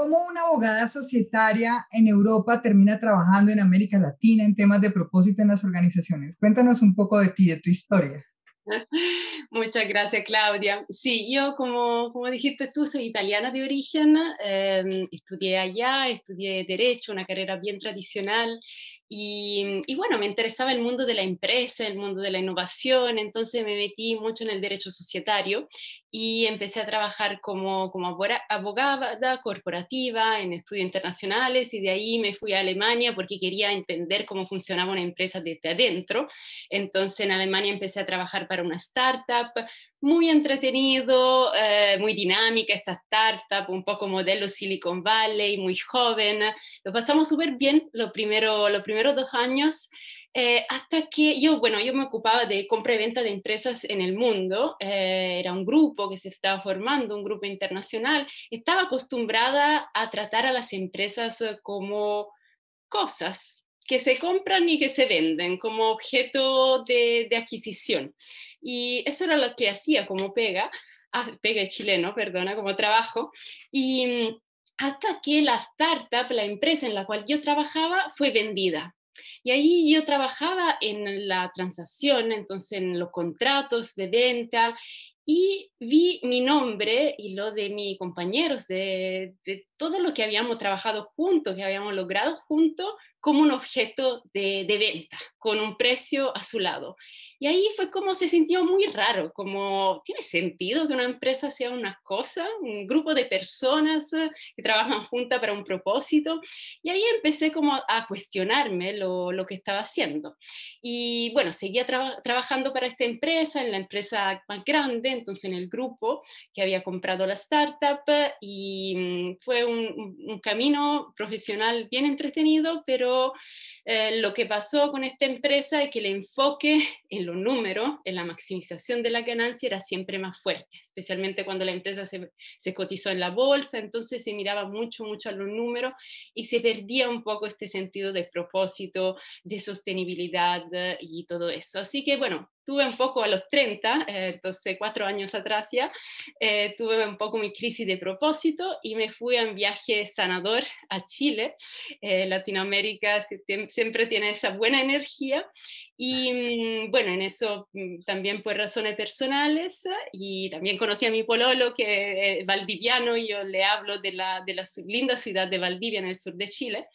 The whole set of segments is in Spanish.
¿Cómo una abogada societaria en Europa termina trabajando en América Latina en temas de propósito en las organizaciones? Cuéntanos un poco de ti, de tu historia. Muchas gracias, Claudia. Sí, yo, como dijiste tú, soy italiana de origen, estudié allá, estudié Derecho, una carrera bien tradicional, y bueno, me interesaba el mundo de la empresa, el mundo de la innovación, entonces me metí mucho en el derecho societario y empecé a trabajar como abogada corporativa en estudios internacionales, y de ahí me fui a Alemania porque quería entender cómo funcionaba una empresa desde adentro. Entonces en Alemania empecé a trabajar para una startup, muy entretenido, muy dinámica esta startup, un poco modelo Silicon Valley, muy joven. Lo pasamos súper bien los primeros 2 años, hasta que yo me ocupaba de compra y venta de empresas en el mundo. Era un grupo que se estaba formando, un grupo internacional. Estaba acostumbrada a tratar a las empresas como cosas que se compran y que se venden como objeto de adquisición. Y eso era lo que hacía como pega chileno, perdona, como trabajo. Y hasta que la startup, la empresa en la cual yo trabajaba, fue vendida. Y ahí yo trabajaba en la transacción, entonces en los contratos de venta, y vi mi nombre y lo de mis compañeros, de todo lo que habíamos trabajado juntos, que habíamos logrado juntos, como un objeto de venta, con un precio a su lado. Y ahí fue como se sintió muy raro, como, ¿tiene sentido que una empresa sea una cosa, un grupo de personas que trabajan juntas para un propósito? Y ahí empecé como a cuestionarme lo que estaba haciendo. Y bueno, seguía trabajando para esta empresa, en la empresa más grande, entonces en el grupo que había comprado la startup, y fue un camino profesional bien entretenido, pero lo que pasó con esta empresa es que el enfoque en los números, en la maximización de la ganancia, era siempre más fuerte, especialmente cuando la empresa se cotizó en la bolsa, entonces se miraba mucho, mucho a los números y se perdía un poco este sentido de propósito, de sostenibilidad y todo eso. Así que bueno, tuve un poco a los 30, entonces 4 años atrás ya, tuve un poco mi crisis de propósito y me fui a un viaje sanador a Chile. Latinoamérica siempre tiene esa buena energía, y bueno, en eso también por razones personales, y también conocí a mi pololo que es valdiviano, y yo le hablo de la linda ciudad de Valdivia en el sur de Chile.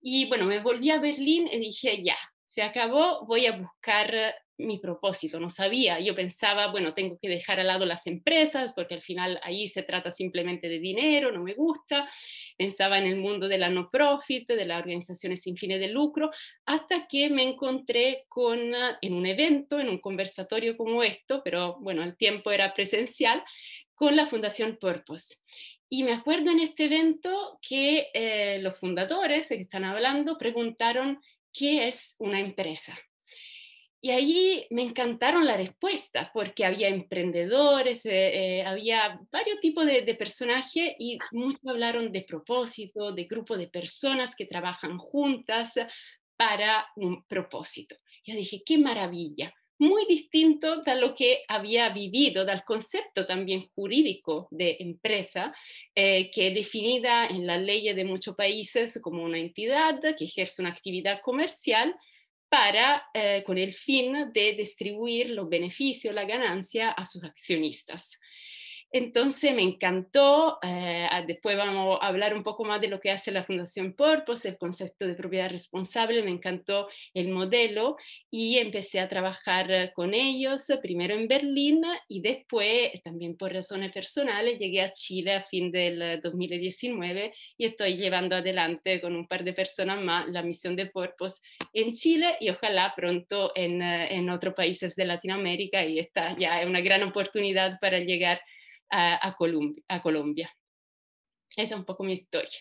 Y bueno, me volví a Berlín y dije, ya, se acabó, voy a buscar mi propósito. No sabía, yo pensaba, bueno, tengo que dejar al lado las empresas porque al final ahí se trata simplemente de dinero, no me gusta. Pensaba en el mundo de la no profit, de las organizaciones sin fines de lucro, hasta que me encontré en un evento, en un conversatorio como esto, pero bueno, el tiempo era presencial, con la Fundación Purpose. Y me acuerdo en este evento que los fundadores que están hablando preguntaron qué es una empresa. Y ahí me encantaron las respuestas, porque había emprendedores, había varios tipos de personajes, y muchos hablaron de propósito, de grupo de personas que trabajan juntas para un propósito. Yo dije, qué maravilla, muy distinto de lo que había vivido, del concepto también jurídico de empresa, que es definida en las leyes de muchos países como una entidad que ejerce una actividad comercial con el fin de distribuir los beneficios, la ganancia a sus accionistas. Entonces me encantó. Después vamos a hablar un poco más de lo que hace la Fundación Purpose, el concepto de propiedad responsable. Me encantó el modelo y empecé a trabajar con ellos, primero en Berlín, y después, también por razones personales, llegué a Chile a fin del 2019 y estoy llevando adelante con un par de personas más la misión de Purpose en Chile, y ojalá pronto en otros países de Latinoamérica, y esta ya es una gran oportunidad para llegar a Colombia. Esa es un poco mi historia.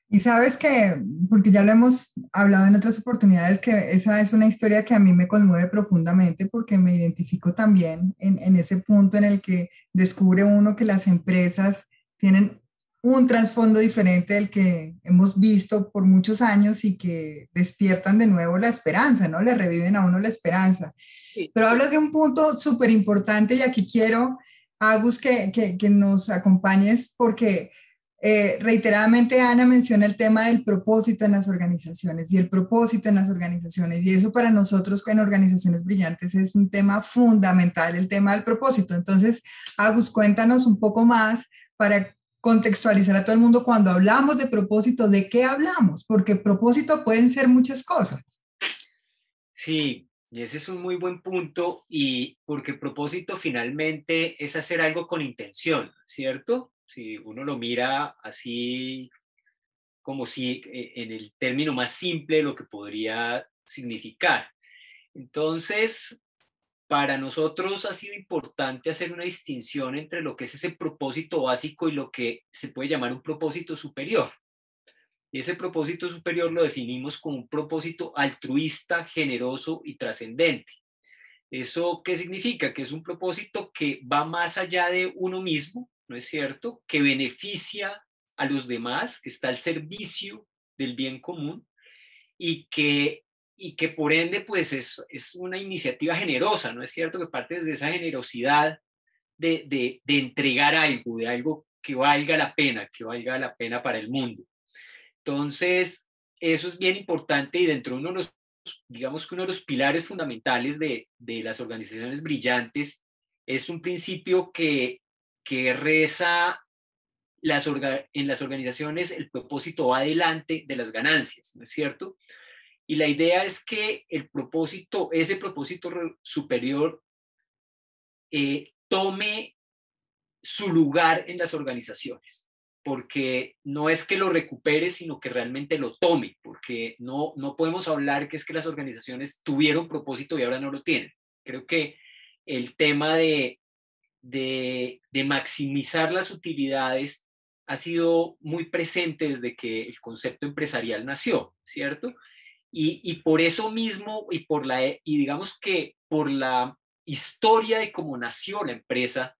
Y sabes que, porque ya lo hemos hablado en otras oportunidades, que esa es una historia que a mí me conmueve profundamente porque me identifico también en ese punto en el que descubre uno que las empresas tienen un trasfondo diferente del que hemos visto por muchos años y que despiertan de nuevo la esperanza, ¿no? Le reviven a uno la esperanza. Sí, Pero hablas de un punto súper importante y aquí quiero, Agus, que nos acompañes porque Reiteradamente Ana menciona el tema del propósito en las organizaciones y el propósito en las organizaciones y eso para nosotros en Organizaciones Brillantes es un tema fundamental, el tema del propósito. Entonces, Agus, cuéntanos un poco más para contextualizar a todo el mundo cuando hablamos de propósito, ¿de qué hablamos? Porque propósito pueden ser muchas cosas. Sí, y ese es un muy buen punto y porque el propósito finalmente es hacer algo con intención, ¿cierto? Si uno lo mira así como si en el término más simple lo que podría significar. Entonces, para nosotros ha sido importante hacer una distinción entre lo que es ese propósito básico y lo que se puede llamar un propósito superior. Y ese propósito superior lo definimos como un propósito altruista, generoso y trascendente. ¿Eso qué significa? Que es un propósito que va más allá de uno mismo, ¿no es cierto? Que beneficia a los demás, que está al servicio del bien común y que por ende pues es una iniciativa generosa, ¿no es cierto? Que parte de esa generosidad de entregar algo, de algo que valga la pena para el mundo. Entonces, eso es bien importante y dentro de uno de los, digamos que uno de los pilares fundamentales de las organizaciones brillantes es un principio que reza en las organizaciones el propósito va adelante de las ganancias, ¿no es cierto? Y la idea es que el propósito, ese propósito superior, tome su lugar en las organizaciones, porque no es que lo recupere, sino que realmente lo tome, porque no podemos hablar que es que las organizaciones tuvieron propósito y ahora no lo tienen. Creo que el tema de maximizar las utilidades ha sido muy presente desde que el concepto empresarial nació, ¿cierto? Y por eso mismo y digamos que por la historia de cómo nació la empresa,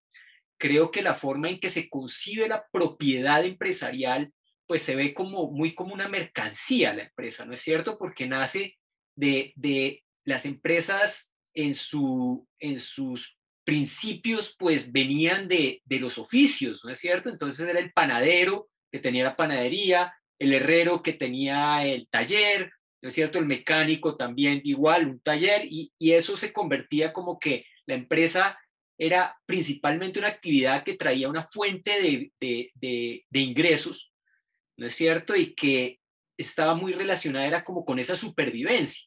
creo que la forma en que se concibe la propiedad empresarial, pues se ve como muy como una mercancía la empresa, ¿no es cierto? Porque nace de las empresas en sus principios, pues venían de los oficios, ¿no es cierto? Entonces era el panadero que tenía la panadería, el herrero que tenía el taller, ¿no es cierto? El mecánico también igual, un taller, y eso se convertía como que la empresa era principalmente una actividad que traía una fuente de ingresos, ¿no es cierto? Y que estaba muy relacionada, era como con esa supervivencia.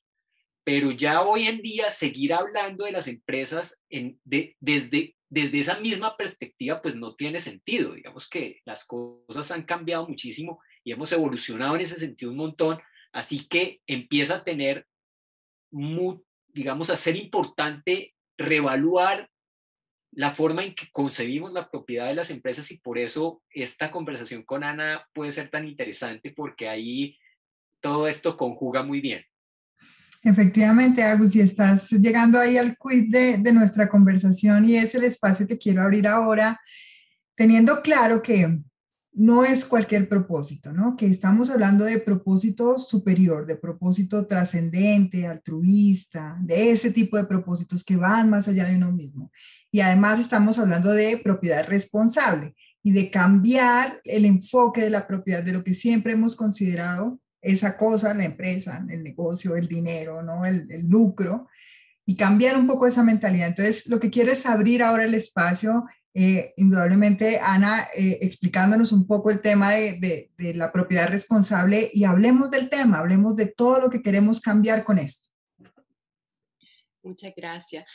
Pero ya hoy en día seguir hablando de las empresas desde esa misma perspectiva, pues no tiene sentido. Digamos que las cosas han cambiado muchísimo y hemos evolucionado en ese sentido un montón, así que empieza a tener, muy, digamos, a ser importante reevaluar la forma en que concebimos la propiedad de las empresas y por eso esta conversación con Ana puede ser tan interesante porque ahí todo esto conjuga muy bien. Efectivamente, Agus, y estás llegando ahí al quid de nuestra conversación y es el espacio que quiero abrir ahora, teniendo claro que no es cualquier propósito, ¿no? Que estamos hablando de propósito superior, de propósito trascendente, altruista, de ese tipo de propósitos que van más allá de uno mismo. Y además estamos hablando de propiedad responsable y de cambiar el enfoque de la propiedad, de lo que siempre hemos considerado esa cosa, la empresa, el negocio, el dinero, ¿no? El lucro, y cambiar un poco esa mentalidad. Entonces, lo que quiero es abrir ahora el espacio, indudablemente, Ana, explicándonos un poco el tema de la propiedad responsable y hablemos del tema, hablemos de todo lo que queremos cambiar con esto. Muchas gracias.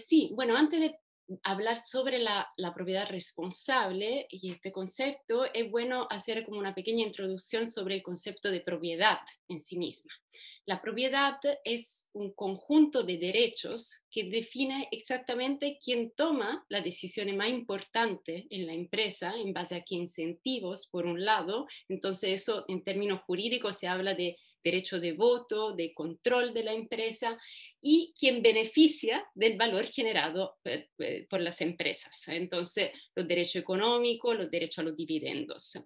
Sí, bueno, antes de hablar sobre la propiedad responsable y este concepto, es bueno hacer como una pequeña introducción sobre el concepto de propiedad en sí misma. La propiedad es un conjunto de derechos que define exactamente quién toma las decisiones más importantes en la empresa en base a qué incentivos, por un lado. Entonces eso en términos jurídicos se habla de derecho de voto, de control de la empresa y quien beneficia del valor generado por las empresas. Entonces, los derechos económicos, los derechos a los dividendos.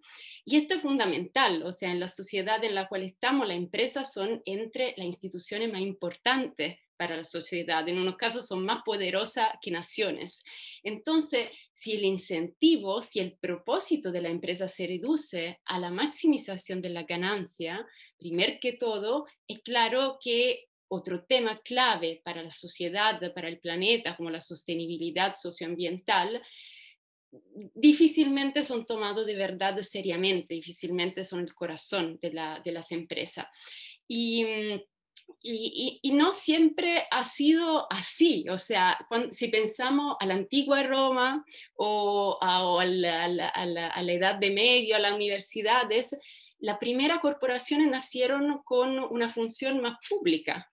Y esto es fundamental, o sea, en la sociedad en la cual estamos, las empresas son entre las instituciones más importantes para la sociedad, en unos casos son más poderosas que naciones. Entonces, si el incentivo, si el propósito de la empresa se reduce a la maximización de la ganancia, primero que todo, es claro que otro tema clave para la sociedad, para el planeta, como la sostenibilidad socioambiental, difícilmente son tomados de verdad seriamente, difícilmente son el corazón de las empresas. Y, y no siempre ha sido así. O sea, si pensamos a la antigua Roma o a la Edad de Medio, a las universidades, las primeras corporaciones nacieron con una función más pública,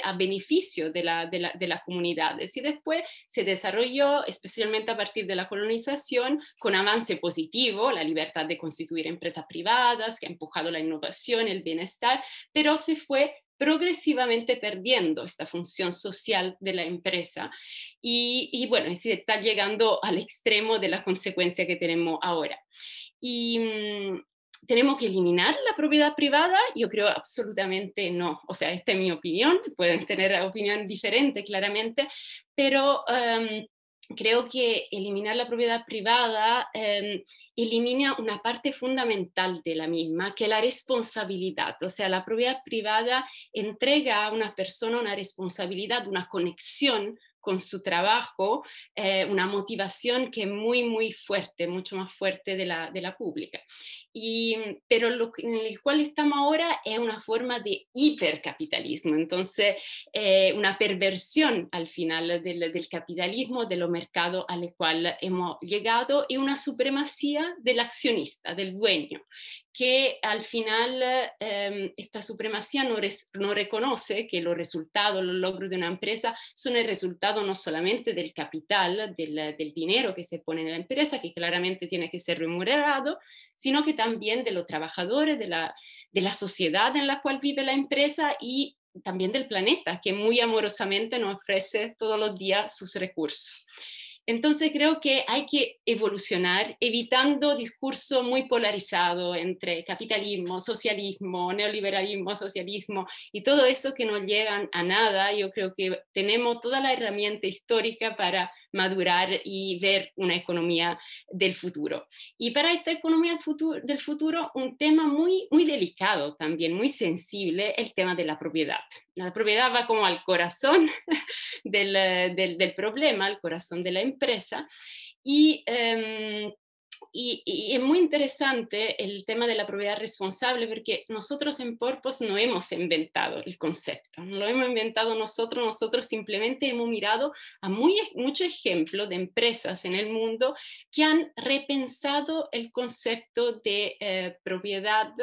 a beneficio de las comunidades, y después se desarrolló, especialmente a partir de la colonización, con avance positivo, la libertad de constituir empresas privadas, que ha empujado la innovación, el bienestar, pero se fue progresivamente perdiendo esta función social de la empresa. Y bueno, se está llegando al extremo de la consecuencia que tenemos ahora. Y ¿tenemos que eliminar la propiedad privada? Yo creo absolutamente no. O sea, esta es mi opinión, pueden tener opinión diferente claramente, pero creo que eliminar la propiedad privada elimina una parte fundamental de la misma, que es la responsabilidad. O sea, la propiedad privada entrega a una persona una responsabilidad, una conexión con su trabajo, una motivación que es muy, muy fuerte, mucho más fuerte de la pública. Pero en el cual estamos ahora es una forma de hipercapitalismo, entonces una perversión al final del capitalismo, de los mercados al cual hemos llegado, y una supremacía del accionista, del dueño, que al final esta supremacía no reconoce que los resultados, los logros de una empresa son el resultado no solamente del capital, del dinero que se pone en la empresa, que claramente tiene que ser remunerado, sino que también de los trabajadores, de la sociedad en la cual vive la empresa y también del planeta, que muy amorosamente nos ofrece todos los días sus recursos. Entonces creo que hay que evolucionar evitando discurso muy polarizado entre capitalismo, socialismo, neoliberalismo, socialismo y todo eso que no llegan a nada. Yo creo que tenemos toda la herramienta histórica para madurar y ver una economía del futuro. Y para esta economía del futuro, un tema muy, muy delicado también, muy sensible, el tema de la propiedad. La propiedad va como al corazón del problema, al corazón de la empresa. Y es muy interesante el tema de la propiedad responsable, porque nosotros en Purpose no hemos inventado el concepto, no lo hemos inventado nosotros simplemente hemos mirado a muchos ejemplos de empresas en el mundo que han repensado el concepto de propiedad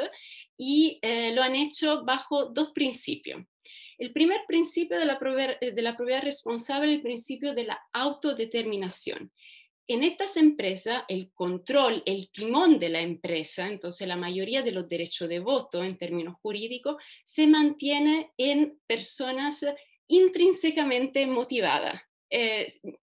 y lo han hecho bajo dos principios. El primer principio de la propiedad responsable es el principio de la autodeterminación. En estas empresas, el control, el timón de la empresa, entonces la mayoría de los derechos de voto en términos jurídicos, se mantiene en personas intrínsecamente motivadas,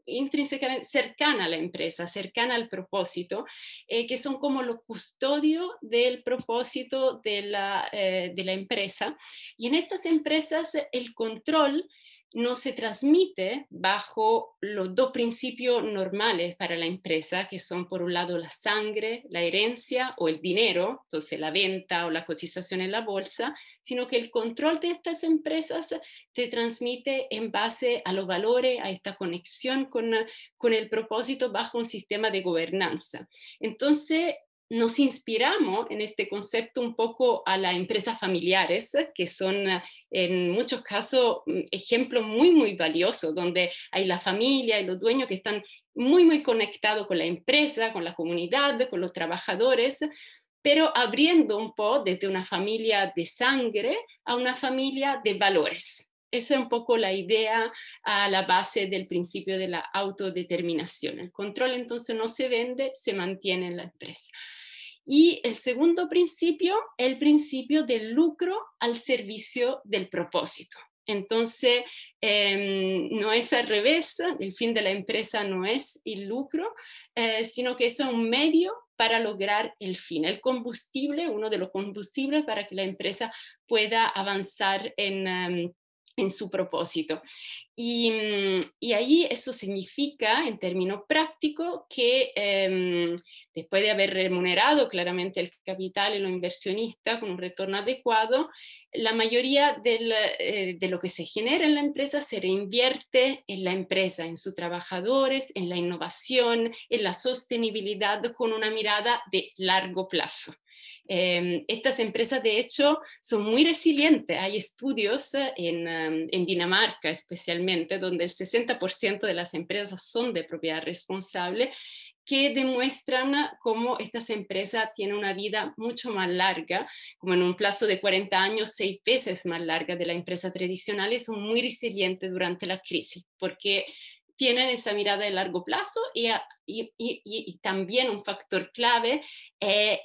intrínsecamente cercana a la empresa, cercana al propósito, que son como los custodios del propósito de la empresa. Y en estas empresas el control no se transmite bajo los dos principios normales para la empresa, que son por un lado la sangre, la herencia o el dinero, entonces la venta o la cotización en la bolsa, sino que el control de estas empresas te transmite en base a los valores, a esta conexión con el propósito bajo un sistema de gobernanza. Entonces, nos inspiramos en este concepto un poco a las empresas familiares, que son en muchos casos ejemplos muy, muy valiosos, donde hay la familia y los dueños que están muy, muy conectados con la empresa, con la comunidad, con los trabajadores, pero abriendo un poco desde una familia de sangre a una familia de valores. Esa es un poco la idea a la base del principio de la autodeterminación. El control entonces no se vende, se mantiene en la empresa. Y el segundo principio, el principio del lucro al servicio del propósito. Entonces, no es al revés, el fin de la empresa no es el lucro, sino que es un medio para lograr el fin, el combustible, uno de los combustibles para que la empresa pueda avanzar en en su propósito. Y ahí eso significa, en términos prácticos, que después de haber remunerado claramente el capital y los inversionistas con un retorno adecuado, la mayoría de lo que se genera en la empresa se reinvierte en la empresa, en sus trabajadores, en la innovación, en la sostenibilidad, con una mirada de largo plazo. Estas empresas, de hecho, son muy resilientes. Hay estudios en Dinamarca especialmente, donde el 60% de las empresas son de propiedad responsable, que demuestran cómo estas empresas tienen una vida mucho más larga, como en un plazo de 40 años, 6 veces más larga de la empresa tradicional, y son muy resilientes durante la crisis, porque tienen esa mirada de largo plazo y también un factor clave,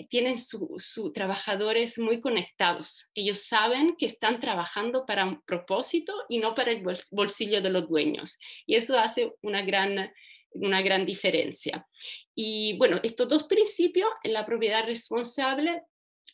tienen sus trabajadores muy conectados. Ellos saben que están trabajando para un propósito y no para el bolsillo de los dueños. Y eso hace una gran diferencia. Y bueno, estos dos principios en la propiedad responsable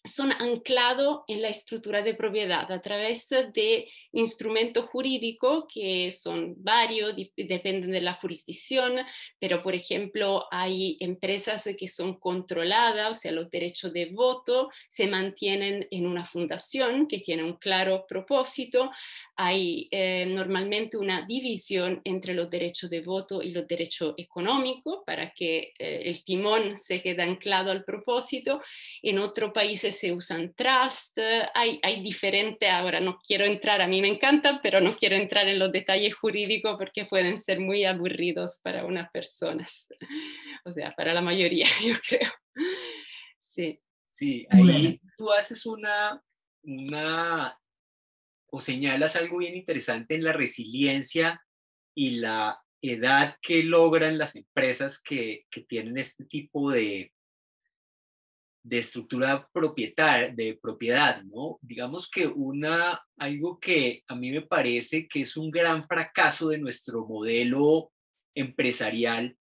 son anclados en la estructura de propiedad a través de instrumentos jurídicos que son varios, dependen de la jurisdicción, pero por ejemplo hay empresas que son controladas, o sea, los derechos de voto se mantienen en una fundación que tiene un claro propósito. Hay normalmente una división entre los derechos de voto y los derechos económicos para que el timón se quede anclado al propósito. En otros países se usan trust, hay diferentes, ahora no quiero entrar, a mí me encantan, pero no quiero entrar en los detalles jurídicos porque pueden ser muy aburridos para unas personas, o sea, para la mayoría, yo creo. Sí. Sí, ahí tú haces o señalas algo bien interesante en la resiliencia y la edad que logran las empresas que tienen este tipo de estructura de propiedad, ¿no? Digamos que algo que a mí me parece que es un gran fracaso de nuestro modelo empresarial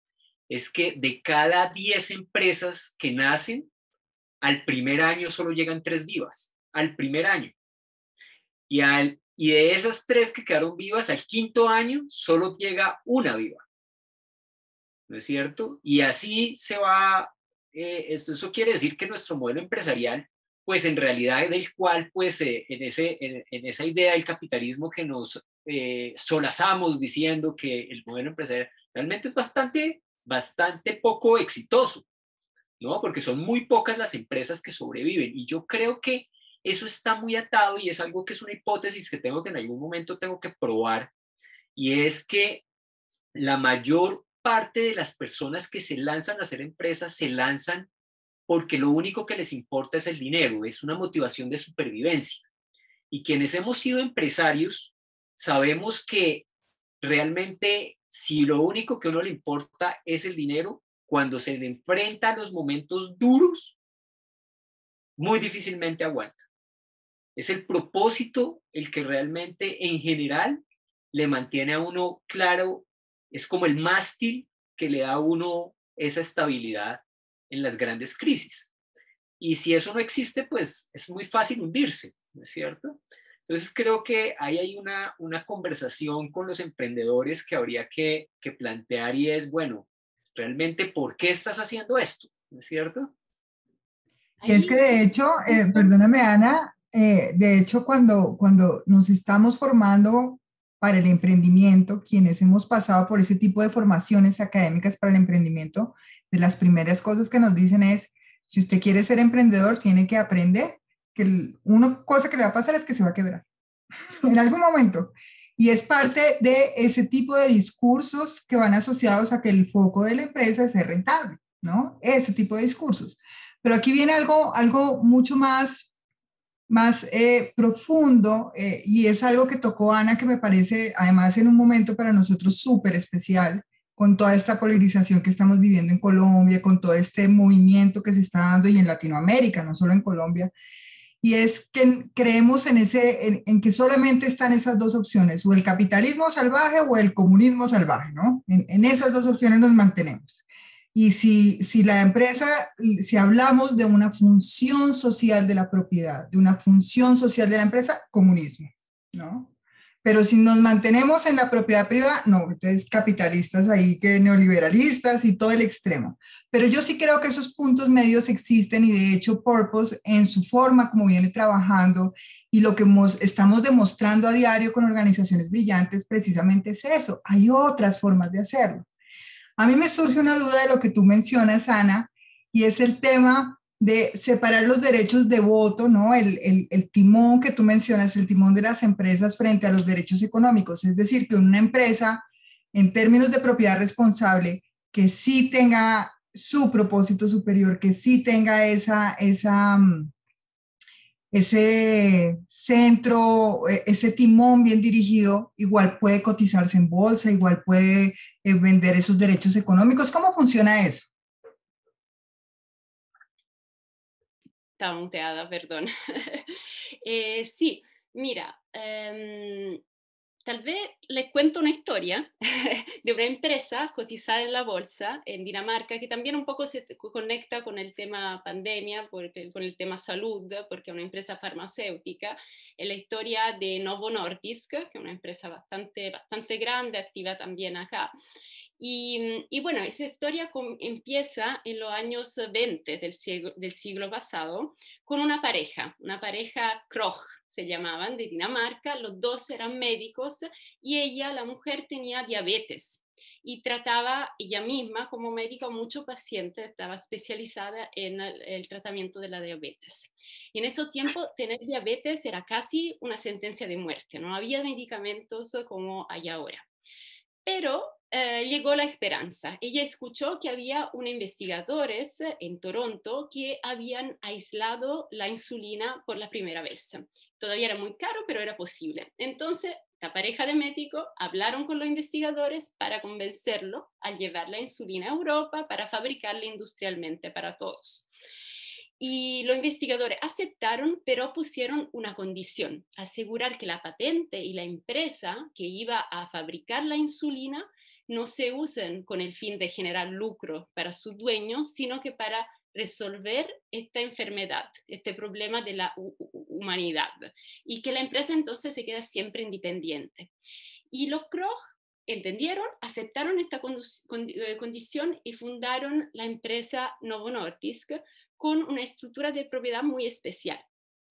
es que de cada 10 empresas que nacen, al primer año solo llegan 3 vivas, al primer año. Y de esas 3 que quedaron vivas, al quinto año solo llega una viva, ¿no es cierto? Y así se va. Eso quiere decir que nuestro modelo empresarial, pues en realidad del cual, pues en esa idea del capitalismo que nos solazamos diciendo que el modelo empresarial realmente es bastante poco exitoso, ¿no? Porque son muy pocas las empresas que sobreviven. Y yo creo que eso está muy atado y es algo que es una hipótesis que en algún momento tengo que probar, y es que la mayor parte de las personas que se lanzan a hacer empresas se lanzan porque lo único que les importa es el dinero, es una motivación de supervivencia. Y quienes hemos sido empresarios sabemos que realmente si lo único que a uno le importa es el dinero, cuando se enfrenta a los momentos duros, muy difícilmente aguanta. Es el propósito el que realmente en general le mantiene a uno claro, es como el mástil que le da a uno esa estabilidad en las grandes crisis. Y si eso no existe, pues es muy fácil hundirse, ¿no es cierto? Entonces creo que ahí hay una conversación con los emprendedores que habría que plantear, y es, bueno, realmente, ¿por qué estás haciendo esto? ¿No es cierto? Y es que de hecho, perdóname Ana, de hecho cuando nos estamos formando para el emprendimiento, quienes hemos pasado por ese tipo de formaciones académicas para el emprendimiento, de las primeras cosas que nos dicen es, si usted quiere ser emprendedor, tiene que aprender que una cosa que le va a pasar es que se va a quebrar en algún momento. Y es parte de ese tipo de discursos que van asociados a que el foco de la empresa es ser rentable, ¿no? Ese tipo de discursos. Pero aquí viene algo mucho más profundo, y es algo que tocó Ana, que me parece además en un momento para nosotros súper especial, con toda esta polarización que estamos viviendo en Colombia, con todo este movimiento que se está dando y en Latinoamérica, no solo en Colombia, y es que creemos en que solamente están esas dos opciones, o el capitalismo salvaje o el comunismo salvaje, ¿no? En esas dos opciones nos mantenemos. Y si la empresa, si hablamos de una función social de la propiedad, de una función social de la empresa, comunismo, ¿no? Pero si nos mantenemos en la propiedad privada, no, entonces capitalistas ahí, que neoliberalistas y todo el extremo. Pero yo sí creo que esos puntos medios existen y de hecho Purpose en su forma como viene trabajando y lo que estamos demostrando a diario con organizaciones brillantes precisamente es eso. Hay otras formas de hacerlo. A mí me surge una duda de lo que tú mencionas, Ana, y es el tema de separar los derechos de voto, ¿no? El timón que tú mencionas, el timón de las empresas frente a los derechos económicos. Es decir, que una empresa, en términos de propiedad responsable, que sí tenga su propósito superior, que sí tenga ese centro, ese timón bien dirigido, igual puede cotizarse en bolsa, igual puede vender esos derechos económicos. ¿Cómo funciona eso? Estaba muteada, perdón. Sí, mira, tal vez les cuento una historia de una empresa cotizada en la bolsa en Dinamarca que también un poco se conecta con el tema pandemia, con el tema salud, porque es una empresa farmacéutica. Es la historia de Novo Nordisk, que es una empresa bastante grande, activa también acá. Y bueno, esa historia empieza en los años 20 del siglo pasado con una pareja Krog se llamaban, de Dinamarca. Los dos eran médicos y ella, la mujer, tenía diabetes y trataba ella misma como médica a muchos pacientes, estaba especializada en el tratamiento de la diabetes. Y en esos tiempos tener diabetes era casi una sentencia de muerte, no había medicamentos como hay ahora. Pero llegó la esperanza. Ella escuchó que había unos investigadores en Toronto que habían aislado la insulina por la primera vez. Todavía era muy caro, pero era posible. Entonces, la pareja de médicos hablaron con los investigadores para convencerlo a llevar la insulina a Europa para fabricarla industrialmente para todos. Y los investigadores aceptaron, pero pusieron una condición: asegurar que la patente y la empresa que iba a fabricar la insulina no se usen con el fin de generar lucro para sus dueños, sino que para resolver esta enfermedad, este problema de la humanidad, y que la empresa entonces se queda siempre independiente. Y los Krog entendieron, aceptaron esta condición y fundaron la empresa Novo Nordisk con una estructura de propiedad muy especial.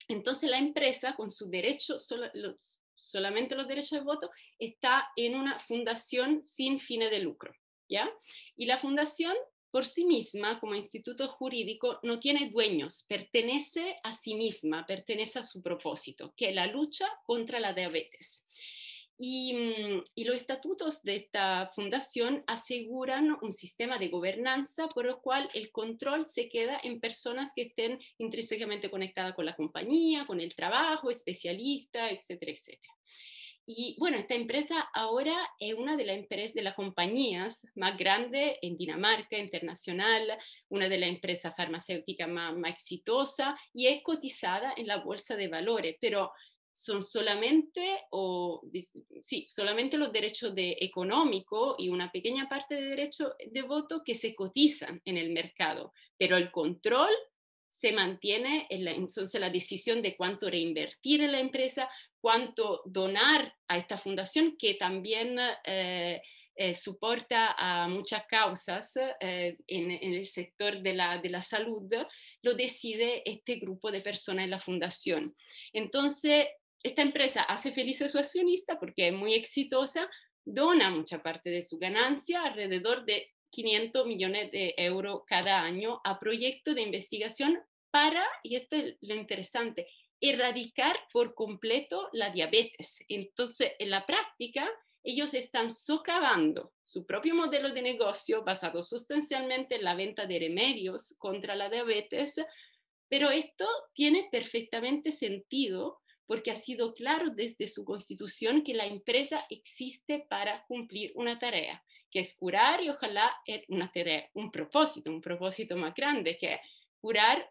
Entonces la empresa, con su derecho, solamente los derechos de voto, está en una fundación sin fines de lucro, ¿ya? Y la fundación por sí misma, como instituto jurídico, no tiene dueños, pertenece a sí misma, pertenece a su propósito, que es la lucha contra la diabetes. Y los estatutos de esta fundación aseguran un sistema de gobernanza por el cual el control se queda en personas que estén intrínsecamente conectadas con la compañía, con el trabajo, especialistas, etcétera, etcétera. Y bueno, esta empresa ahora es una de las compañías más grandes en Dinamarca, internacional, una de las empresas farmacéuticas más exitosas, y es cotizada en la bolsa de valores, pero son solamente los derechos económicos y una pequeña parte de derechos de voto que se cotizan en el mercado, pero el control se mantiene entonces la decisión de cuánto reinvertir en la empresa, cuánto donar a esta fundación, que también soporta a muchas causas en el sector de la salud, lo decide este grupo de personas en la fundación. Entonces, esta empresa hace feliz a su accionista porque es muy exitosa, dona mucha parte de su ganancia, alrededor de 500 millones de euros cada año, a proyectos de investigación para, y esto es lo interesante, erradicar por completo la diabetes. Entonces, en la práctica, ellos están socavando su propio modelo de negocio basado sustancialmente en la venta de remedios contra la diabetes, pero esto tiene perfectamente sentido porque ha sido claro desde su constitución que la empresa existe para cumplir una tarea, que es curar, y ojalá una tarea, un propósito más grande, que es curar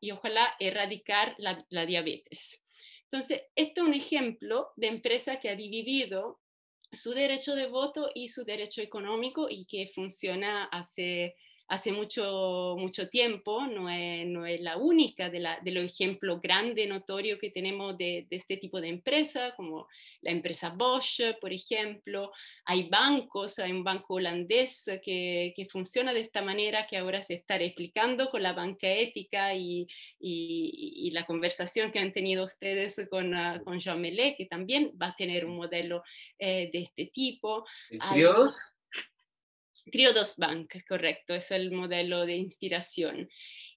y ojalá erradicar la diabetes. Entonces, este es un ejemplo de empresa que ha dividido su derecho de voto y su derecho económico y que funciona hace hace mucho tiempo, no es la única de los ejemplos grandes, notorios que tenemos de este tipo de empresa, como la empresa Bosch, por ejemplo. Hay bancos, hay un banco holandés que funciona de esta manera, que ahora se está replicando con la banca ética y la conversación que han tenido ustedes con Jean Mellet, que también va a tener un modelo de este tipo. ¿Triodos? Triodos Bank, correcto, es el modelo de inspiración.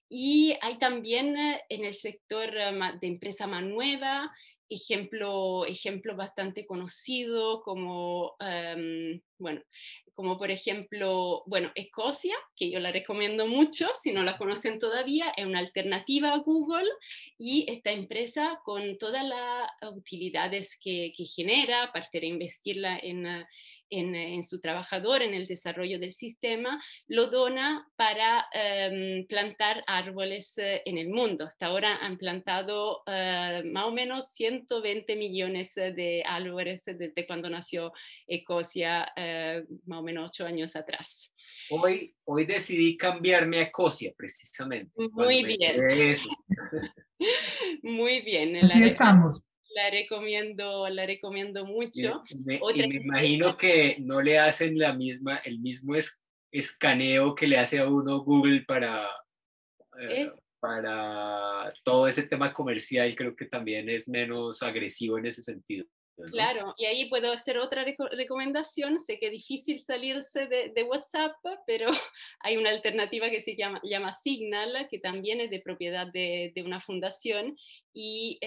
Y hay también en el sector de empresa más nueva, ejemplo bastante conocido como, bueno, como por ejemplo, bueno, Ecosia, que yo la recomiendo mucho, si no la conocen todavía, es una alternativa a Google, y esta empresa con todas las utilidades que genera, aparte de investirla en su trabajador, en el desarrollo del sistema, lo dona para plantar árboles en el mundo. Hasta ahora han plantado más o menos 120 millones de árboles desde cuando nació Ecosia, más o menos 8 años atrás. Hoy decidí cambiarme a Ecosia, precisamente. Muy bien. Eso. Muy bien. Así estamos. La recomiendo mucho. Y me imagino que no le hacen el mismo escaneo que le hace a uno Google para todo ese tema comercial. Creo que también es menos agresivo en ese sentido, ¿no? Claro, y ahí puedo hacer otra recomendación. Sé que es difícil salirse de WhatsApp, pero hay una alternativa que se llama Signal, que también es de propiedad de una fundación y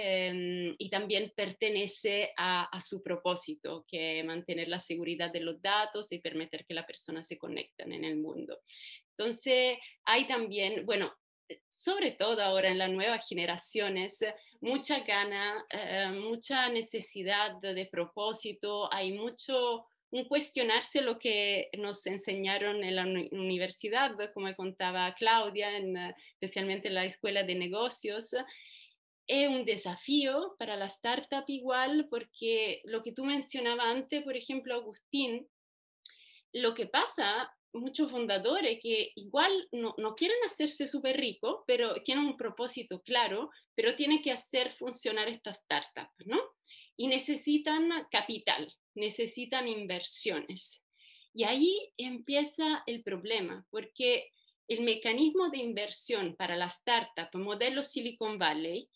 también pertenece a su propósito, que es mantener la seguridad de los datos y permitir que las personas se conecten en el mundo. Entonces, hay también, bueno, sobre todo ahora en las nuevas generaciones, mucha gana, mucha necesidad de propósito, hay mucho un cuestionarse lo que nos enseñaron en la universidad, como contaba Claudia, especialmente en la escuela de negocios. Es un desafío para la startup igual, porque lo que tú mencionabas antes, por ejemplo, Agustín, lo que pasa, muchos fundadores que igual no quieren hacerse súper ricos, pero tienen un propósito claro, pero tienen que hacer funcionar esta startup, ¿no? Y necesitan capital, necesitan inversiones. Y ahí empieza el problema, porque el mecanismo de inversión para la startup, modelo Silicon Valley,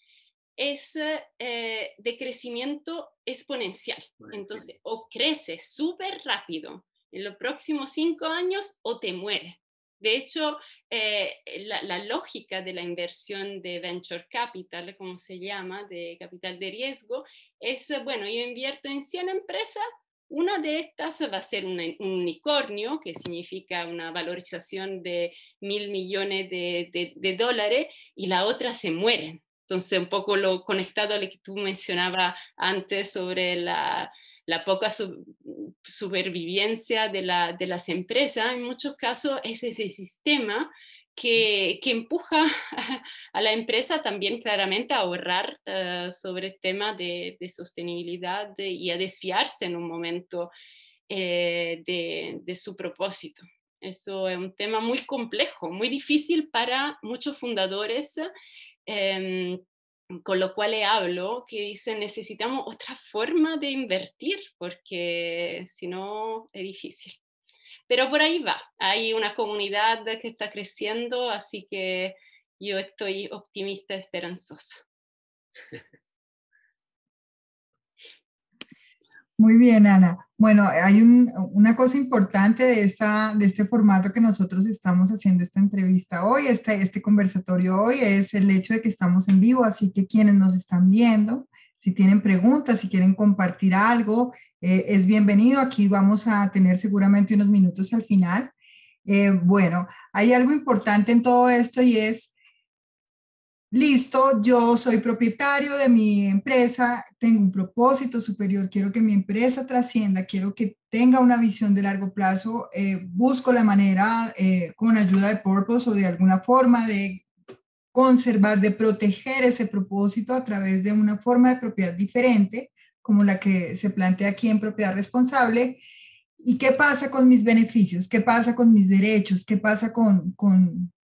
es de crecimiento exponencial. Entonces, o creces súper rápido en los próximos 5 años o te mueres. De hecho, la lógica de la inversión de venture capital, como se llama, de capital de riesgo, es, bueno, yo invierto en 100 empresas, una de estas va a ser un unicornio, que significa una valorización de 1.000 millones de dólares, y la otra se mueren. Entonces, un poco lo conectado a lo que tú mencionabas antes sobre la poca supervivencia de las empresas, en muchos casos es ese sistema que empuja a la empresa también claramente a ahorrar sobre el tema de sostenibilidad y a desfiarse en un momento de su propósito. Eso es un tema muy complejo, muy difícil para muchos fundadores, con lo cual le hablo, que dicen necesitamos otra forma de invertir, porque si no es difícil. Pero por ahí va, hay una comunidad que está creciendo, así que yo estoy optimista, esperanzosa. Muy bien, Ana. Bueno, hay una cosa importante de este formato que nosotros estamos haciendo esta entrevista hoy, este conversatorio hoy, es el hecho de que estamos en vivo, así que quienes nos están viendo, si tienen preguntas, si quieren compartir algo, es bienvenido. Aquí vamos a tener seguramente unos minutos al final. Bueno, hay algo importante en todo esto y es: listo, yo soy propietario de mi empresa, tengo un propósito superior, quiero que mi empresa trascienda, quiero que tenga una visión de largo plazo, busco la manera con ayuda de Purpose o de alguna forma de conservar, de proteger ese propósito a través de una forma de propiedad diferente, como la que se plantea aquí en propiedad responsable. ¿Y qué pasa con mis beneficios? ¿Qué pasa con mis derechos? ¿Qué pasa con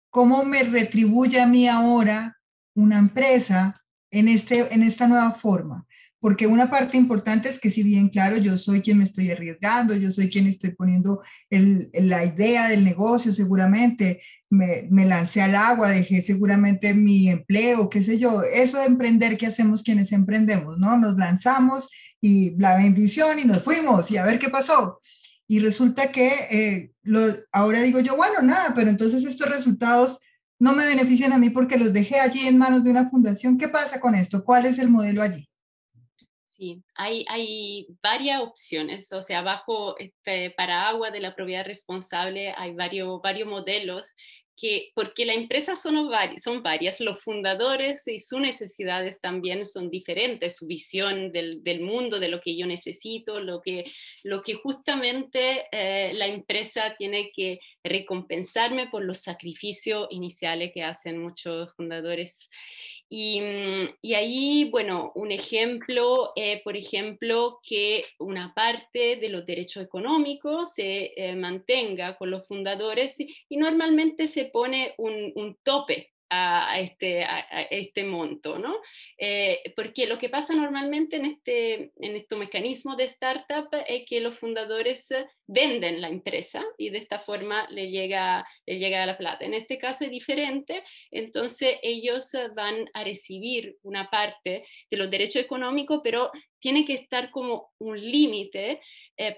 cómo me retribuye a mí ahora una empresa en esta nueva forma? Porque una parte importante es que si bien, claro, yo soy quien me estoy arriesgando, yo soy quien estoy poniendo la idea del negocio, seguramente me lancé al agua, dejé seguramente mi empleo, qué sé yo, eso de emprender que hacemos quienes emprendemos, ¿no? Nos lanzamos y la bendición y nos fuimos y a ver qué pasó. Y resulta que ahora digo yo, bueno, nada, pero entonces estos resultados no me benefician a mí porque los dejé allí en manos de una fundación. ¿Qué pasa con esto? ¿Cuál es el modelo allí? Sí, hay varias opciones, o sea, bajo este paraguas de la propiedad responsable hay varios modelos porque las empresas son varias, los fundadores y sus necesidades también son diferentes, su visión del mundo, de lo que yo necesito, lo que justamente la empresa tiene que recompensarme por los sacrificios iniciales que hacen muchos fundadores. Y ahí, bueno, un ejemplo, por ejemplo, que una parte de los derechos económicos se mantenga con los fundadores y normalmente se pone un tope a este monto, ¿no? Porque lo que pasa normalmente en estos mecanismos de startup es que los fundadores venden la empresa y de esta forma le llega la plata. En este caso es diferente, entonces ellos van a recibir una parte de los derechos económicos, pero tiene que estar como un límite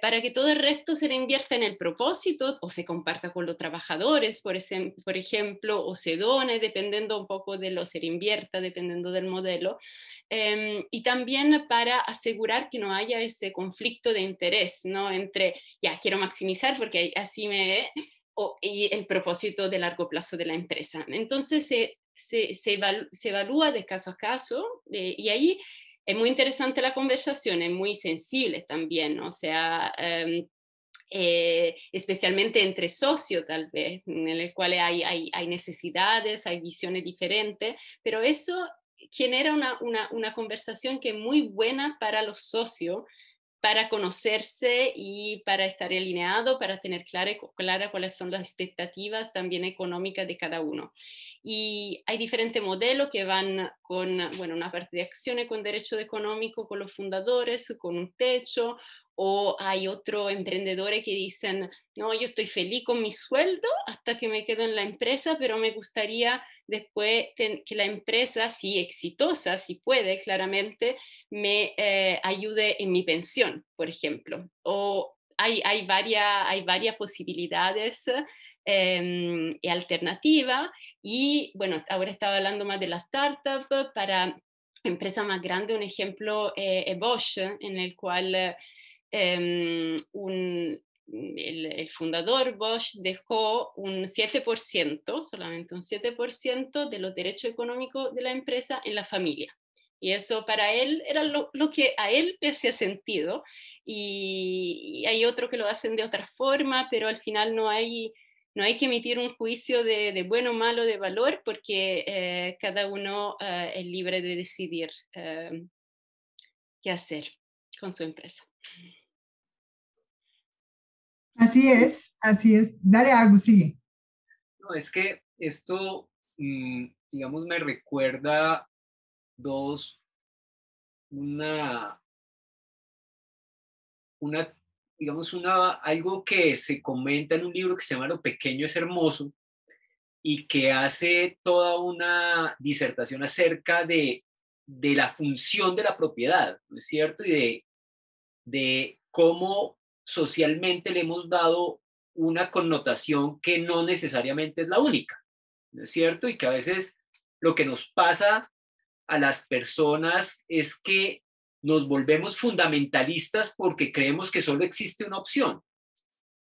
para que todo el resto se reinvierta en el propósito o se comparta con los trabajadores, por ejemplo, o se done, dependiendo un poco de lo se reinvierta, dependiendo del modelo. Y también para asegurar que no haya ese conflicto de interés, ¿no? Entre, ya, quiero maximizar porque así y el propósito de largo plazo de la empresa. Entonces se evalúa de caso a caso y ahí es muy interesante la conversación, es muy sensible también, ¿no? O sea, especialmente entre socios tal vez, en el cual hay necesidades, hay visiones diferentes, pero eso genera una conversación que es muy buena para los socios, para conocerse y para estar alineado, para tener clara cuáles son las expectativas también económicas de cada uno. Y hay diferentes modelos que van con, bueno, una parte de acciones con derecho económico con los fundadores, con un techo, o hay otros emprendedores que dicen, no, yo estoy feliz con mi sueldo hasta que me quedo en la empresa, pero me gustaría después que la empresa, si exitosa, si puede, claramente, me ayude en mi pensión, por ejemplo. O hay varias posibilidades y alternativas. Y bueno, ahora estaba hablando más de la startup. Para empresas más grandes, un ejemplo es Bosch, en el cual el fundador Bosch dejó un 7%, solamente un 7% de los derechos económicos de la empresa en la familia. Y eso para él era lo que a él le hacía sentido. Y hay otros que lo hacen de otra forma, pero al final no hay que emitir un juicio de bueno o malo de valor porque cada uno es libre de decidir qué hacer con su empresa. Así es, así es. Dale, Agus, sigue. No, es que esto, digamos, me recuerda dos, una, una, digamos, algo que se comenta en un libro que se llama Lo pequeño es hermoso y que hace toda una disertación acerca de la función de la propiedad, ¿no es cierto? Y de cómo socialmente le hemos dado una connotación que no necesariamente es la única, ¿no es cierto? Y que a veces lo que nos pasa a las personas es que nos volvemos fundamentalistas porque creemos que solo existe una opción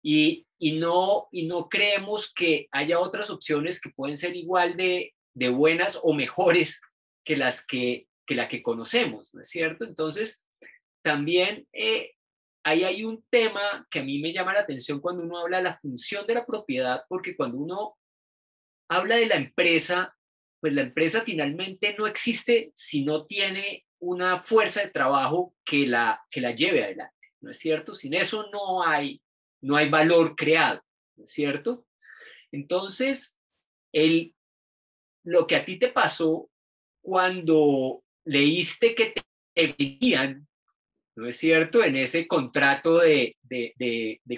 y no creemos que haya otras opciones que pueden ser igual de buenas o mejores que que la que conocemos, ¿no es cierto? Entonces, también ahí hay un tema que a mí me llama la atención cuando uno habla de la función de la propiedad, porque cuando uno habla de la empresa, pues la empresa finalmente no existe si no tiene una fuerza de trabajo que la lleve adelante, ¿no es cierto? Sin eso no hay no hay valor creado, ¿no es cierto? Entonces, lo que a ti te pasó cuando leíste que te vendían, ¿no es cierto? En ese contrato de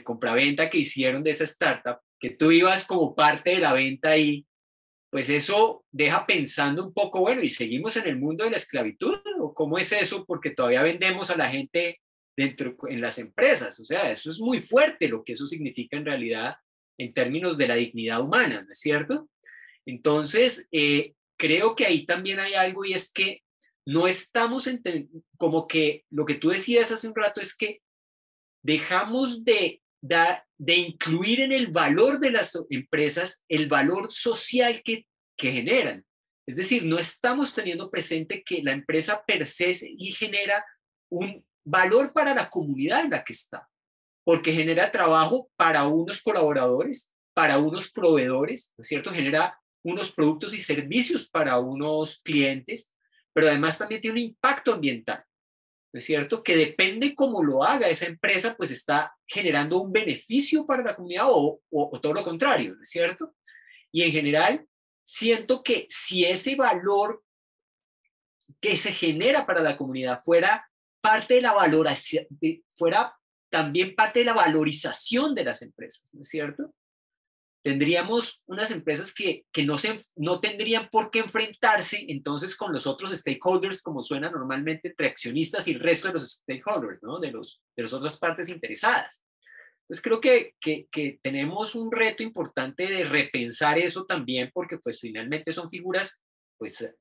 compraventa que hicieron de esa startup, que tú ibas como parte de la venta y pues eso deja pensando un poco, bueno, ¿y seguimos en el mundo de la esclavitud? ¿O cómo es eso? Porque todavía vendemos a la gente dentro en las empresas. O sea, eso es muy fuerte lo que eso significa en realidad en términos de la dignidad humana, ¿no es cierto? Entonces, creo que ahí también hay algo y es que no estamos, como que lo que tú decías hace un rato es que dejamos de incluir en el valor de las empresas el valor social que generan. Es decir, no estamos teniendo presente que la empresa per se y genera un valor para la comunidad en la que está, porque genera trabajo para unos colaboradores, para unos proveedores, ¿no es cierto? Genera unos productos y servicios para unos clientes, pero además también tiene un impacto ambiental, ¿no es cierto? Que depende cómo lo haga esa empresa, pues está generando un beneficio para la comunidad o todo lo contrario, ¿no es cierto? Y en general, siento que si ese valor que se genera para la comunidad fuera parte de la valoración, fuera también parte de la valorización de las empresas, ¿no es cierto? Tendríamos unas empresas que no tendrían por qué enfrentarse entonces con los otros stakeholders, como suena normalmente entre accionistas y el resto de los stakeholders, ¿no? De las otras partes interesadas. Entonces creo que tenemos un reto importante de repensar eso también, porque pues finalmente son figuras, pues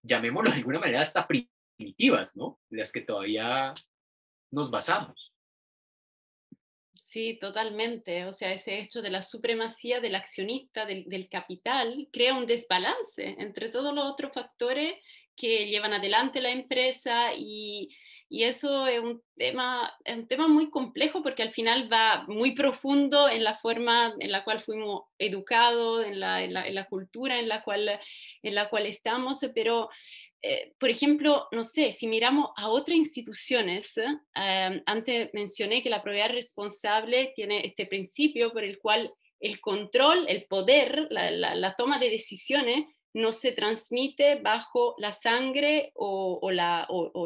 llamémoslo de alguna manera hasta primitivas, ¿no? De las que todavía nos basamos. Sí, totalmente. O sea, ese hecho de la supremacía del accionista, del capital, crea un desbalance entre todos los otros factores que llevan adelante la empresa y eso es un tema muy complejo porque al final va muy profundo en la forma en la cual fuimos educados, en la cultura en la cual estamos, pero por ejemplo, no sé, si miramos a otras instituciones, antes mencioné que la propiedad responsable tiene este principio por el cual el control, el poder, la toma de decisiones no se transmite bajo la sangre o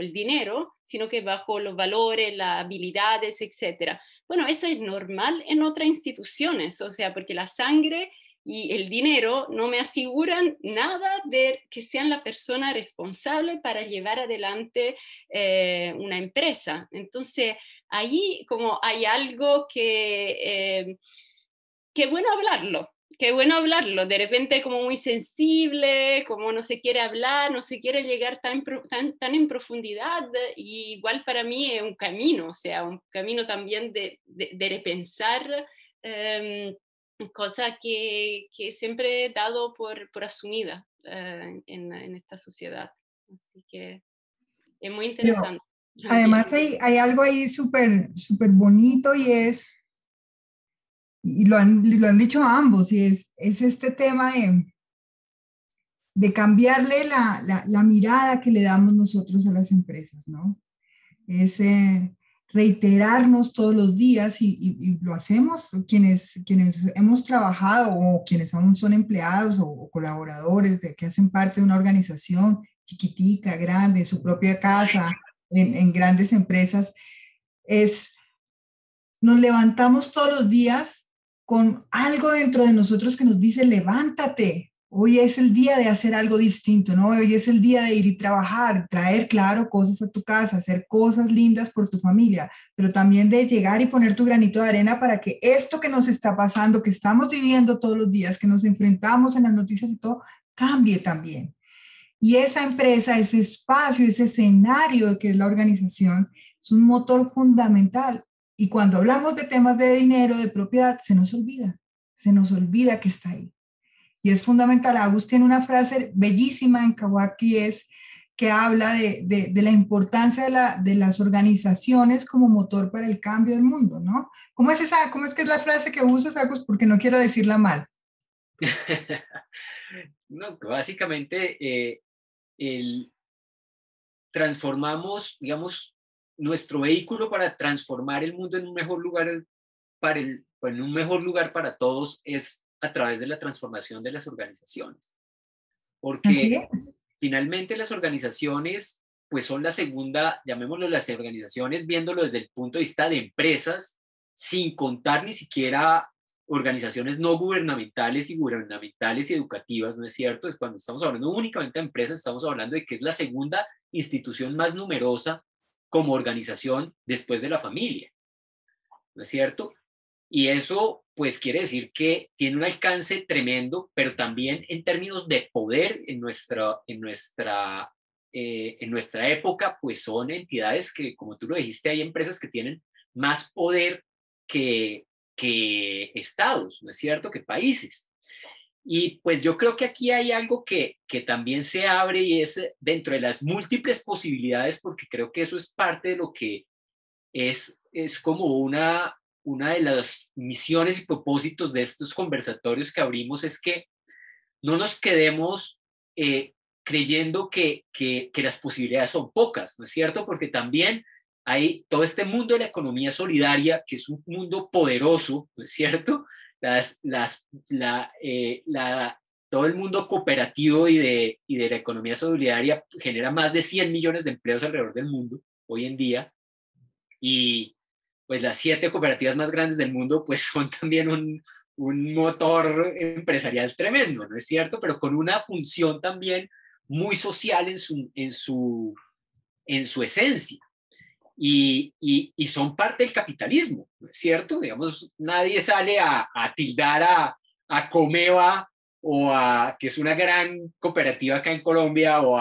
el dinero, sino que bajo los valores, las habilidades, etc. Bueno, eso es normal en otras instituciones, o sea, porque la sangre y el dinero no me aseguran nada de que sean la persona responsable para llevar adelante una empresa. Entonces, ahí como hay algo que bueno hablarlo. Qué bueno hablarlo, de repente como muy sensible, como no se quiere hablar, no se quiere llegar tan en profundidad, y igual para mí es un camino, o sea, un camino también de repensar eh, cosa que siempre he dado por asumida en esta sociedad. Así que es muy Pero interesante también. además hay algo ahí súper, súper bonito y lo han dicho ambos, y es este tema de cambiarle la mirada que le damos nosotros a las empresas, ¿no? Es reiterarnos todos los días y lo hacemos quienes hemos trabajado o quienes aún son empleados o colaboradores que hacen parte de una organización chiquitica, grande, su propia casa, en grandes empresas, es nos levantamos todos los días con algo dentro de nosotros que nos dice, levántate, hoy es el día de hacer algo distinto, ¿no? Hoy es el día de ir y trabajar, traer, claro, cosas a tu casa, hacer cosas lindas por tu familia, pero también de llegar y poner tu granito de arena para que esto que nos está pasando, que estamos viviendo todos los días, que nos enfrentamos en las noticias y todo, cambie también. Y esa empresa, ese espacio, ese escenario que es la organización, es un motor fundamental. Y cuando hablamos de temas de dinero, de propiedad, se nos olvida que está ahí. Y es fundamental. Agus tiene una frase bellísima en Kawaki, es que habla de la importancia de las organizaciones como motor para el cambio del mundo, ¿no? ¿Cómo es que es la frase que usas, Agus? Porque no quiero decirla mal. No, básicamente transformamos, digamos, nuestro vehículo para transformar el mundo en un mejor lugar en un mejor lugar para todos es a través de la transformación de las organizaciones. Así Porque es. finalmente las organizaciones pues son la segunda, llamémoslo las organizaciones, viéndolo desde el punto de vista de empresas, sin contar ni siquiera organizaciones no gubernamentales y gubernamentales y educativas, ¿no es cierto? Es cuando estamos hablando únicamente de empresas, estamos hablando de que es la segunda institución más numerosa como organización después de la familia, ¿no es cierto? Y eso pues quiere decir que tiene un alcance tremendo, pero también en términos de poder en nuestra época, pues son entidades que, como tú lo dijiste, hay empresas que tienen más poder que estados, ¿no es cierto? Que países. Y pues yo creo que aquí hay algo que también se abre y es dentro de las múltiples posibilidades, porque creo que eso es parte de lo que es como una de las misiones y propósitos de estos conversatorios que abrimos, es que no nos quedemos eh, creyendo que las posibilidades son pocas, ¿no es cierto? Porque también hay todo este mundo de la economía solidaria, que es un mundo poderoso, ¿no es cierto? Todo el mundo cooperativo y de la economía solidaria genera más de 100 millones de empleos alrededor del mundo hoy en día. Y pues las 7 cooperativas más grandes del mundo pues son también un motor empresarial tremendo, ¿no es cierto? Pero con una función también muy social en su esencia. Y son parte del capitalismo, ¿no es cierto? Digamos, nadie sale a tildar a Comeva que es una gran cooperativa acá en Colombia, o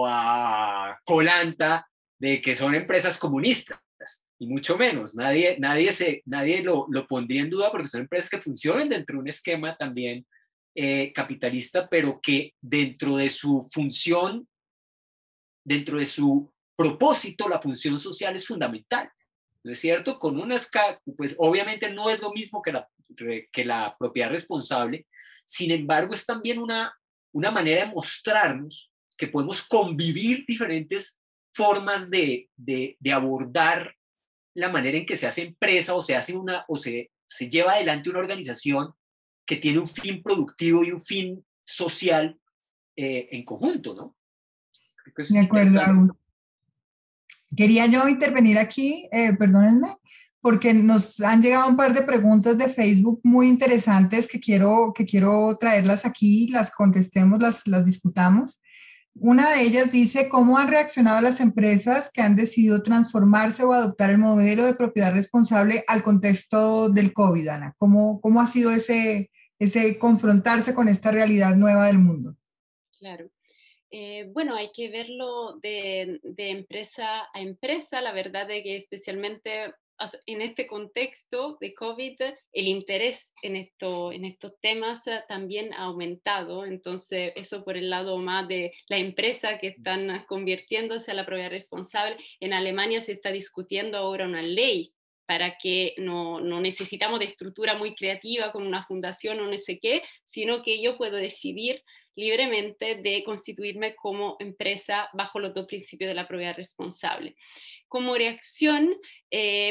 a Colanta, de que son empresas comunistas, y mucho menos. Nadie lo pondría en duda, porque son empresas que funcionan dentro de un esquema también capitalista, pero que dentro de su función, dentro de su propósito, la función social es fundamental, ¿no es cierto? Pues obviamente no es lo mismo que la propiedad responsable. Sin embargo, es también una manera de mostrarnos que podemos convivir diferentes formas de abordar la manera en que se hace empresa, o se lleva adelante una organización que tiene un fin productivo y un fin social en conjunto, ¿no? Creo que eso De es acuerdo, interesante. Agus. Quería yo intervenir aquí, perdónenme, porque nos han llegado un par de preguntas de Facebook muy interesantes que quiero traerlas aquí, las contestemos, las discutamos. Una de ellas dice, ¿cómo han reaccionado las empresas que han decidido transformarse o adoptar el modelo de propiedad responsable al contexto del COVID, Ana? ¿Cómo ha sido ese confrontarse con esta realidad nueva del mundo? Claro. Bueno, hay que verlo de empresa a empresa. La verdad es que especialmente en este contexto de COVID, el interés en estos temas también ha aumentado. Entonces, eso por el lado más de la empresa que están convirtiéndose a la propiedad responsable. En Alemania se está discutiendo ahora una ley para que no necesitamos de estructura muy creativa con una fundación o no sé qué, sino que yo puedo decidir libremente de constituirme como empresa bajo los 2 principios de la propiedad responsable. Como reacción,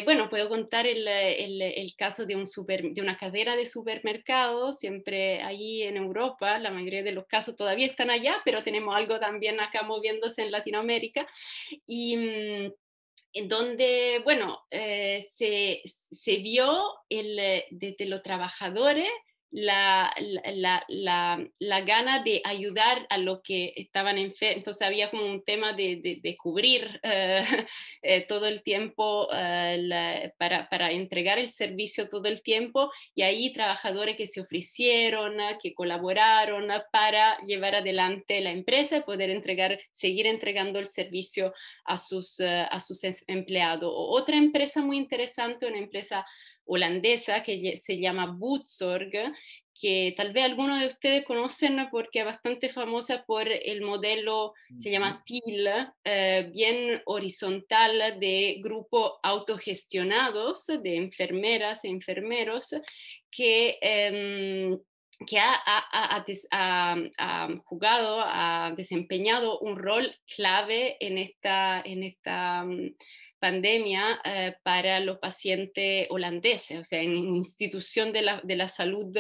bueno, puedo contar el caso de una cadena de supermercados, siempre allí en Europa, la mayoría de los casos todavía están allá, pero tenemos algo también acá moviéndose en Latinoamérica, y en donde, bueno, se vio desde los trabajadores la gana de ayudar a los que estaban enfermos. Entonces había como un tema de cubrir todo el tiempo para entregar el servicio todo el tiempo, y ahí trabajadores que se ofrecieron, que colaboraron para llevar adelante la empresa y poder seguir entregando el servicio a sus empleados. Otra empresa muy interesante, una empresa holandesa que se llama Buurtzorg, que tal vez algunos de ustedes conocen porque es bastante famosa por el modelo, se llama TIL, bien horizontal, de grupos autogestionados de enfermeras e enfermeros que... ha desempeñado un rol clave en esta pandemia para los pacientes holandeses, o sea, en una institución de la salud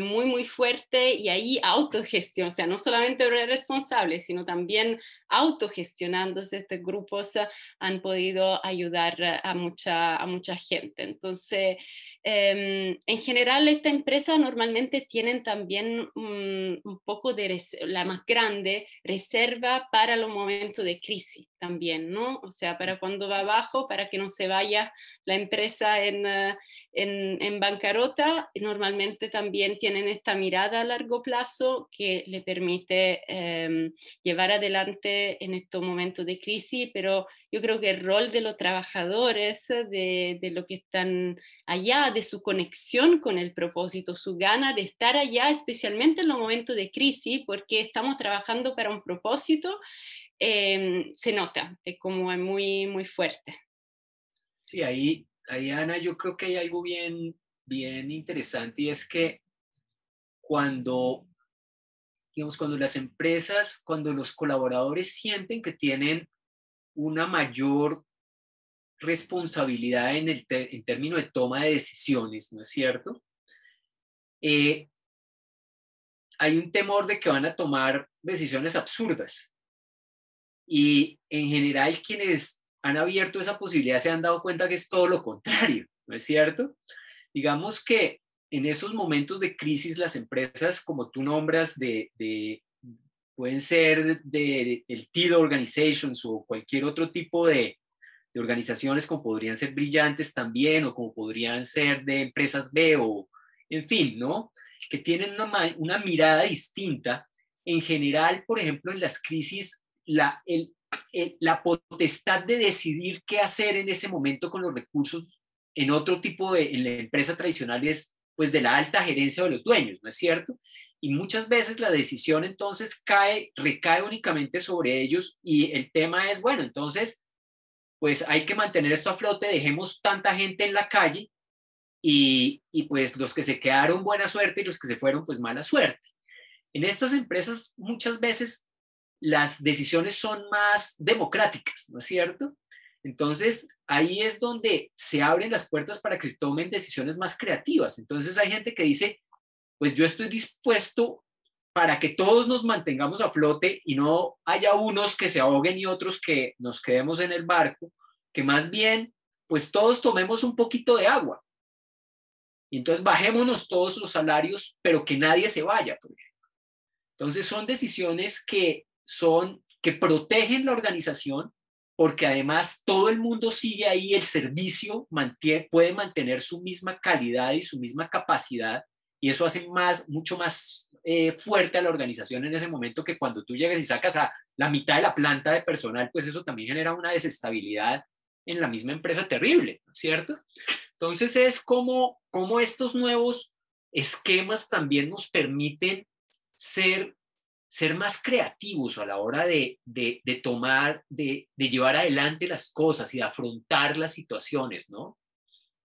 muy, muy fuerte, y ahí autogestión, o sea, no solamente responsables, sino también autogestionándose estos grupos han podido ayudar a mucha gente. Entonces, en general, esta empresa normalmente tienen también un poco de, la más grande, reserva para los momentos de crisis también, ¿no? O sea, para cuando va abajo, para que no se vaya la empresa en bancarrota, normalmente también tienen esta mirada a largo plazo que le permite llevar adelante en estos momentos de crisis, pero yo creo que el rol de los trabajadores, de lo que están allá, de su conexión con el propósito, su gana de estar allá, especialmente en los momentos de crisis, porque estamos trabajando para un propósito, se nota, es como muy, muy fuerte. Sí, ahí Ana, yo creo que hay algo bien interesante, y es que cuando, digamos, cuando las empresas, cuando los colaboradores sienten que tienen una mayor responsabilidad en términos de toma de decisiones, ¿no es cierto? Hay un temor de que van a tomar decisiones absurdas. Y en general quienes han abierto esa posibilidad se han dado cuenta que es todo lo contrario, ¿no es cierto? Digamos que en esos momentos de crisis las empresas, como tú nombras, pueden ser el TID Organizations o cualquier otro tipo de organizaciones, como podrían ser Brillantes también, o como podrían ser de empresas B, o en fin, ¿no? Que tienen una mirada distinta. En general, por ejemplo, en las crisis, la potestad de decidir qué hacer en ese momento con los recursos en otro tipo en la empresa tradicional es pues de la alta gerencia de los dueños, ¿no es cierto? Y muchas veces la decisión entonces recae únicamente sobre ellos, y el tema es, bueno, entonces pues hay que mantener esto a flote, dejemos tanta gente en la calle, y pues los que se quedaron buena suerte y los que se fueron pues mala suerte. En estas empresas muchas veces las decisiones son más democráticas, ¿no es cierto? Entonces ahí es donde se abren las puertas para que se tomen decisiones más creativas. Entonces hay gente que dice, pues yo estoy dispuesto para que todos nos mantengamos a flote y no haya unos que se ahoguen y otros que nos quedemos en el barco, que más bien pues todos tomemos un poquito de agua. Y entonces bajémonos todos los salarios, pero que nadie se vaya, por ejemplo. Entonces son decisiones que protegen la organización, porque además todo el mundo sigue ahí, el servicio puede mantener su misma calidad y su misma capacidad, y eso hace mucho más fuerte a la organización en ese momento, que cuando tú llegas y sacas a la mitad de la planta de personal, pues eso también genera una desestabilidad en la misma empresa terrible, ¿cierto? Entonces es como estos nuevos esquemas también nos permiten ser más creativos a la hora de llevar adelante las cosas y de afrontar las situaciones, ¿no?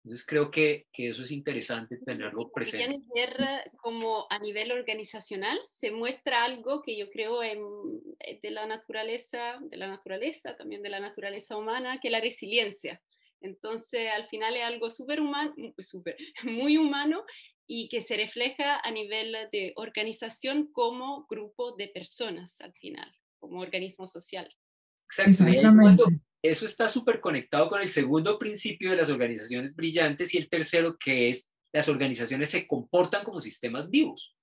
Entonces creo que eso es interesante tenerlo presente. Quieres ver como a nivel organizacional se muestra algo que yo creo de la naturaleza, también de la naturaleza humana, que es la resiliencia. Entonces, al final es algo muy humano, y que se refleja a nivel de organización como grupo de personas, al final, como organismo social. Exacto. Y eso está súper conectado con el segundo principio de las organizaciones brillantes, y el tercero, que es las organizaciones se comportan como sistemas vivos,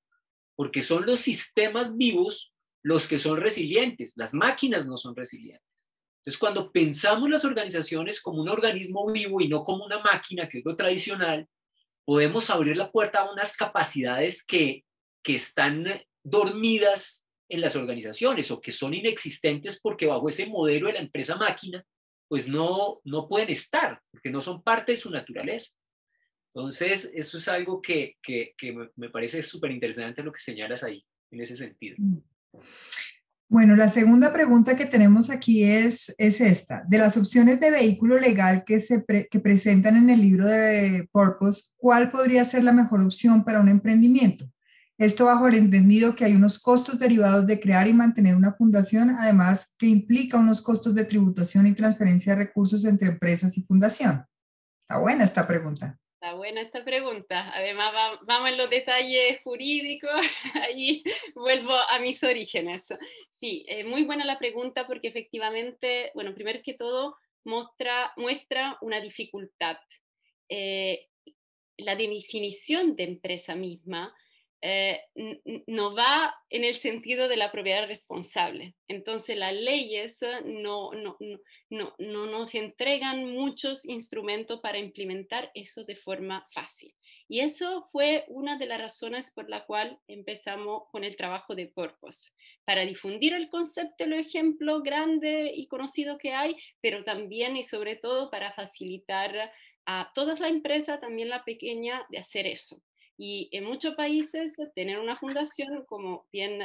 porque son los sistemas vivos los que son resilientes, las máquinas no son resilientes. Entonces, cuando pensamos las organizaciones como un organismo vivo y no como una máquina, que es lo tradicional, podemos abrir la puerta a unas capacidades que están dormidas en las organizaciones, o que son inexistentes porque bajo ese modelo de la empresa máquina, pues no pueden estar, porque no son parte de su naturaleza. Entonces, eso es algo que me parece súper interesante lo que señalas ahí, en ese sentido. Bueno, la segunda pregunta que tenemos aquí es esta. De las opciones de vehículo legal que presentan en el libro de Purpose, ¿cuál podría ser la mejor opción para un emprendimiento? Esto bajo el entendido que hay unos costos derivados de crear y mantener una fundación, además que implica unos costos de tributación y transferencia de recursos entre empresas y fundación. Está buena esta pregunta. Está buena esta pregunta. Además, vamos en los detalles jurídicos. Ahí vuelvo a mis orígenes. Sí, muy buena la pregunta porque efectivamente, bueno, primero que todo, muestra una dificultad. Eh, la definición de empresa misma no va en el sentido de la propiedad responsable. Entonces, las leyes no nos entregan muchos instrumentos para implementar eso de forma fácil. Y eso fue una de las razones por la cual empezamos con el trabajo de Purpose, para difundir el concepto, los ejemplos grandes y conocidos que hay, pero también y sobre todo para facilitar a todas las empresas, también la pequeña, de hacer eso. Y en muchos países tener una fundación, como bien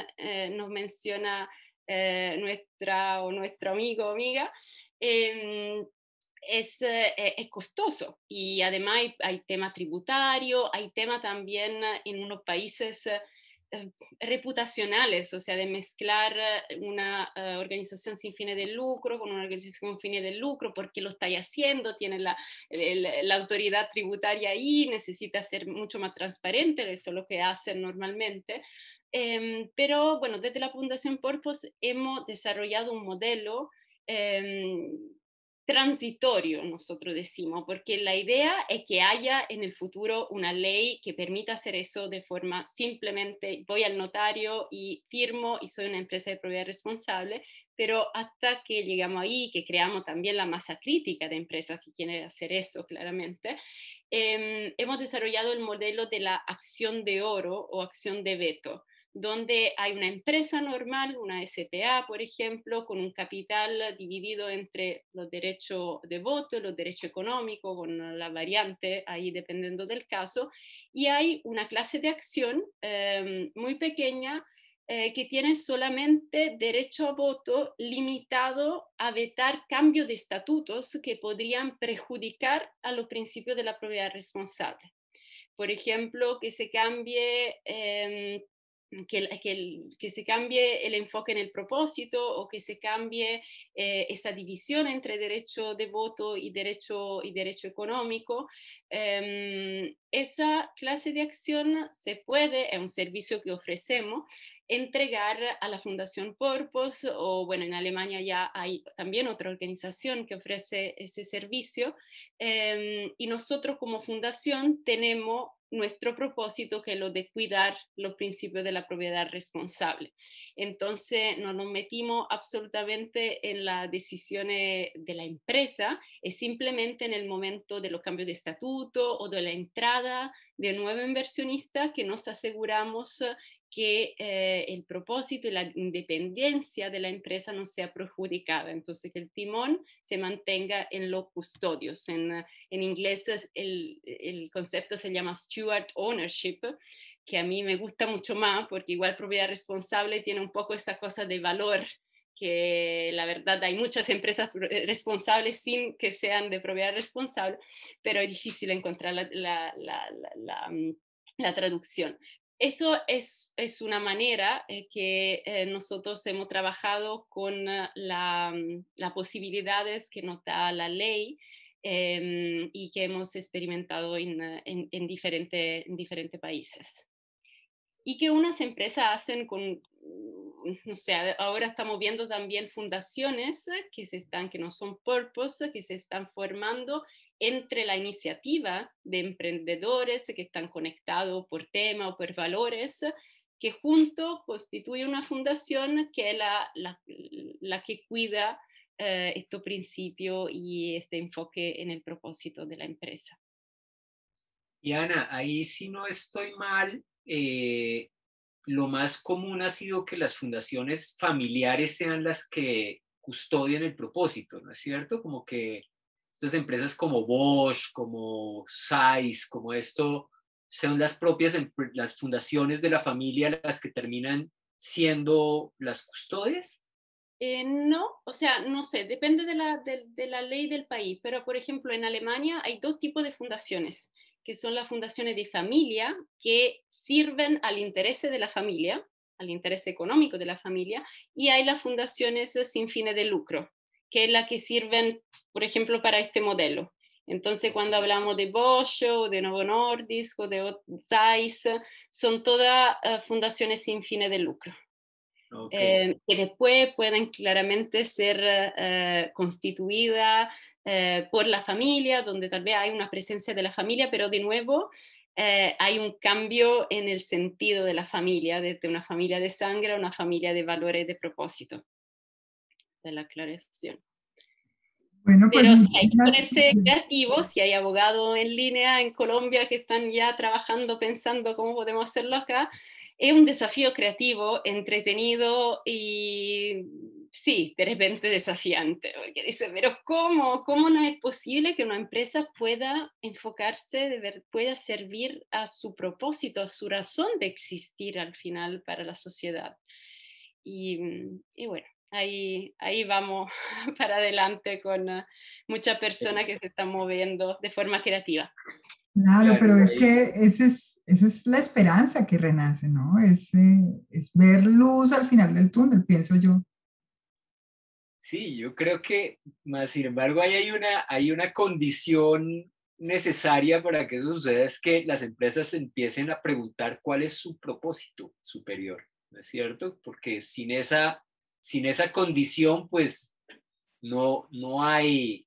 nos menciona nuestro amigo o amiga, es costoso. Y además hay tema tributario, hay tema también en unos países reputacionales, o sea, de mezclar una organización sin fines de lucro con una organización con fines de lucro, porque lo estáis haciendo, tiene la autoridad tributaria ahí, necesita ser mucho más transparente, eso es lo que hacen normalmente. Pero bueno, desde la Fundación Purpose hemos desarrollado un modelo transitorio, nosotros decimos, porque la idea es que haya en el futuro una ley que permita hacer eso de forma simplemente, voy al notario y firmo y soy una empresa de propiedad responsable, pero hasta que llegamos ahí, que creamos también la masa crítica de empresas que quieren hacer eso claramente, hemos desarrollado el modelo de la acción de oro o acción de veto, donde hay una empresa normal, una SPA, por ejemplo, con un capital dividido entre los derechos de voto, los derechos económicos, con la variante ahí dependiendo del caso, y hay una clase de acción muy pequeña que tiene solamente derecho a voto limitado a vetar cambios de estatutos que podrían perjudicar a los principios de la propiedad responsable. Por ejemplo, que se cambie que se cambie el enfoque en el propósito o que se cambie esa división entre derecho de voto y derecho económico. Esa clase de acción se puede, es un servicio que ofrecemos, entregar a la Fundación Purpose o bueno, en Alemania ya hay también otra organización que ofrece ese servicio y nosotros como fundación tenemos nuestro propósito, que es lo de cuidar los principios de la propiedad responsable. Entonces, no nos metimos absolutamente en las decisiones de la empresa, es simplemente en el momento de los cambios de estatuto o de la entrada de nuevo inversionista que nos aseguramos que el propósito y la independencia de la empresa no sea perjudicada. Entonces, que el timón se mantenga en los custodios. En inglés el concepto se llama steward ownership, que a mí me gusta mucho más porque igual propiedad responsable tiene un poco esa cosa de valor, que la verdad hay muchas empresas responsables sin que sean de propiedad responsable, pero es difícil encontrar la traducción. Eso es una manera que nosotros hemos trabajado con las posibilidades que nos da la ley y que hemos experimentado en diferentes países. Y que unas empresas hacen con, no sé, ahora estamos viendo también fundaciones que no son purpose, que se están formando entre la iniciativa de emprendedores que están conectados por tema o por valores, que junto constituye una fundación que es la que cuida este principio y este enfoque en el propósito de la empresa. Y Ana, ahí si no estoy mal, lo más común ha sido que las fundaciones familiares sean las que custodian el propósito, ¿no es cierto? Como que estas empresas como Bosch, como Zeiss, como esto, son las propias las fundaciones de la familia las que terminan siendo las custodias. No, o sea, no sé, depende de la ley del país, pero por ejemplo en Alemania hay dos tipos de fundaciones que son las fundaciones de familia que sirven al interés de la familia, al interés económico de la familia, y hay las fundaciones sin fines de lucro, que es la que sirven, por ejemplo, para este modelo. Entonces, cuando hablamos de Bosch o de Novo Nordisk o de Zeiss, son todas fundaciones sin fines de lucro. Okay. Que después pueden claramente ser constituidas por la familia, donde tal vez hay una presencia de la familia, pero de nuevo hay un cambio en el sentido de la familia, desde una familia de sangre a una familia de valores de propósito. De la aclaración. Bueno, pues Pero sí, hay que muchísimas ponerse creativos, y hay abogados en línea en Colombia que están ya trabajando, pensando cómo podemos hacerlo acá. Es un desafío creativo, entretenido y sí, de repente desafiante, porque dice, pero ¿cómo no es posible que una empresa pueda enfocarse, pueda servir a su propósito, a su razón de existir al final para la sociedad? Y bueno, ahí vamos para adelante con muchas personas que se están moviendo de forma creativa. Claro, Claro, pero y es ahí, que esa es la esperanza que renace, ¿no? Es ver luz al final del túnel, pienso yo. sí, yo creo que, más sin embargo, ahí hay una condición necesaria para que eso suceda, es que las empresas empiecen a preguntar cuál es su propósito superior, ¿no es cierto? Porque sin esa condición, pues no hay,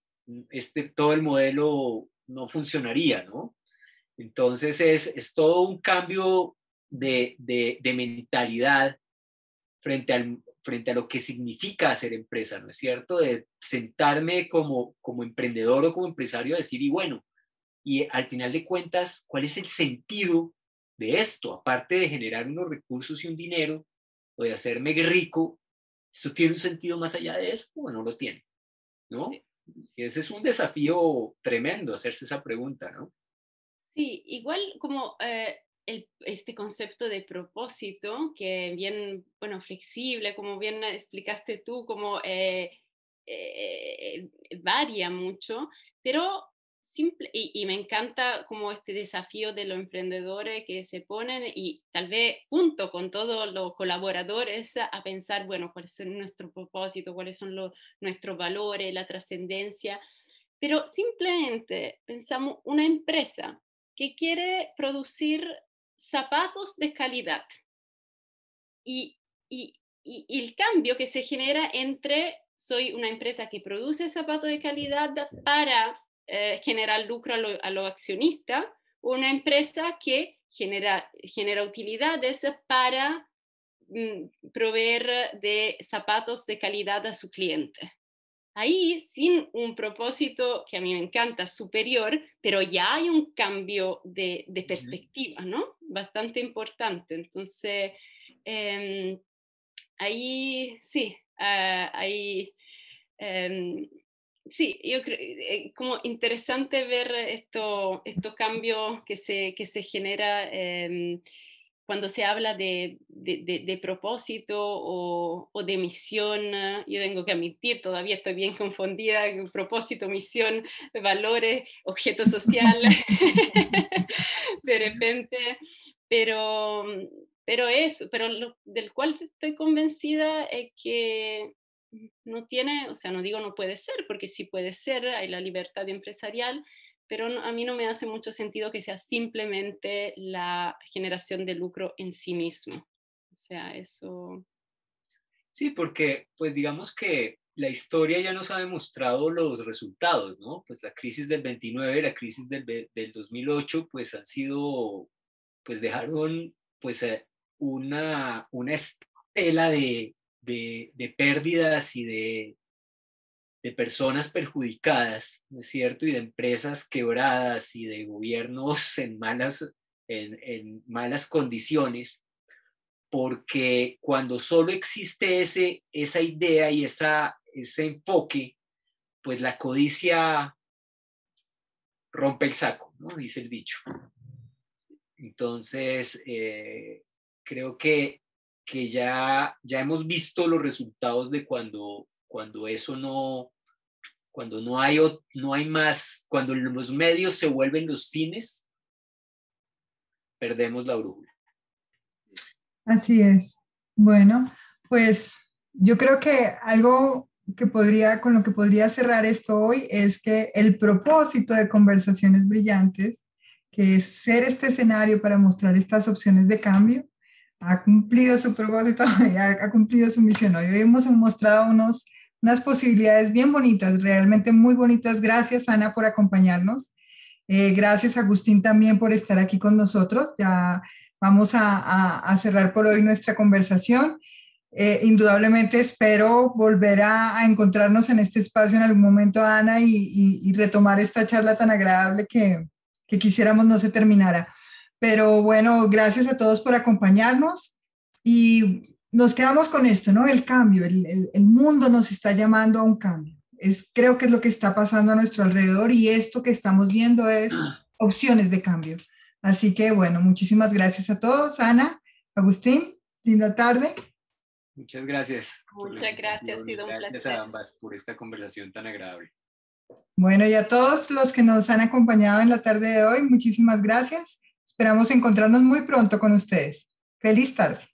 todo el modelo no funcionaría, ¿no? Entonces es todo un cambio de mentalidad frente a lo que significa hacer empresa, ¿no es cierto? De sentarme como emprendedor o como empresario a decir, y bueno, y al final de cuentas, ¿cuál es el sentido de esto? Aparte de generar unos recursos y un dinero, o de hacerme rico, ¿esto tiene un sentido más allá de eso o no lo tiene? ¿No? Y ese es un desafío tremendo, hacerse esa pregunta, ¿no? Sí, igual como este concepto de propósito, que bien, bueno, flexible, como bien explicaste tú, como varía mucho, pero simple, y me encanta como este desafío de los emprendedores que se ponen y tal vez junto con todos los colaboradores a pensar, bueno, cuál es nuestro propósito, cuáles son nuestros valores, la trascendencia, pero simplemente pensamos una empresa que quiere producir zapatos de calidad y, y el cambio que se genera entre soy una empresa que produce zapatos de calidad para generar lucro a los accionistas, o una empresa que genera utilidades para proveer de zapatos de calidad a su cliente. Ahí, sin un propósito que a mí me encanta, superior, pero ya hay un cambio de Ujú. perspectiva, ¿no? Bastante importante. Entonces, em, ahí sí, ahí, em, sí, yo creo, como interesante ver estos cambios que se genera cuando se habla de propósito o de misión. Yo tengo que admitir, todavía estoy bien confundida, propósito, misión, valores, objeto social, de repente, pero, pero del cual estoy convencida es que no tiene, o sea, no digo no puede ser, porque sí puede ser, hay la libertad empresarial, pero a mí no me hace mucho sentido que sea simplemente la generación de lucro en sí mismo. O sea, eso... Sí, porque pues digamos que la historia ya nos ha demostrado los resultados, ¿no? Pues la crisis del 29, la crisis del 2008, pues han sido, pues dejaron pues una estela de pérdidas y de personas perjudicadas, ¿no es cierto? Y de empresas quebradas y de gobiernos en malas condiciones, porque cuando solo existe esa idea y ese enfoque, pues la codicia rompe el saco, ¿no? Dice el dicho. Entonces, creo que ya hemos visto los resultados de cuando eso no, cuando no hay más, cuando los medios se vuelven los fines, perdemos la brújula. Así es. Bueno, pues yo creo que algo con lo que podría cerrar esto hoy es que el propósito de Conversaciones Brillantes, que es ser este escenario para mostrar estas opciones de cambio, ha cumplido su propósito y ha cumplido su misión. Hoy hemos mostrado unas posibilidades bien bonitas, realmente muy bonitas. Gracias, Ana, por acompañarnos. Gracias, Agustín, también por estar aquí con nosotros. Ya vamos a cerrar por hoy nuestra conversación. Indudablemente espero volver a encontrarnos en este espacio en algún momento, Ana, y retomar esta charla tan agradable que quisiéramos no se terminara. Pero bueno, gracias a todos por acompañarnos y nos quedamos con esto, ¿no? El cambio, el mundo nos está llamando a un cambio. Creo que es lo que está pasando a nuestro alrededor y esto que estamos viendo es opciones de cambio. Así que bueno, muchísimas gracias a todos. Ana, Agustín, linda tarde. Muchas gracias. Muchas gracias, ha sido un placer. Gracias a ambas por esta conversación tan agradable. Bueno, y a todos los que nos han acompañado en la tarde de hoy, muchísimas gracias. Esperamos encontrarnos muy pronto con ustedes. Feliz tarde.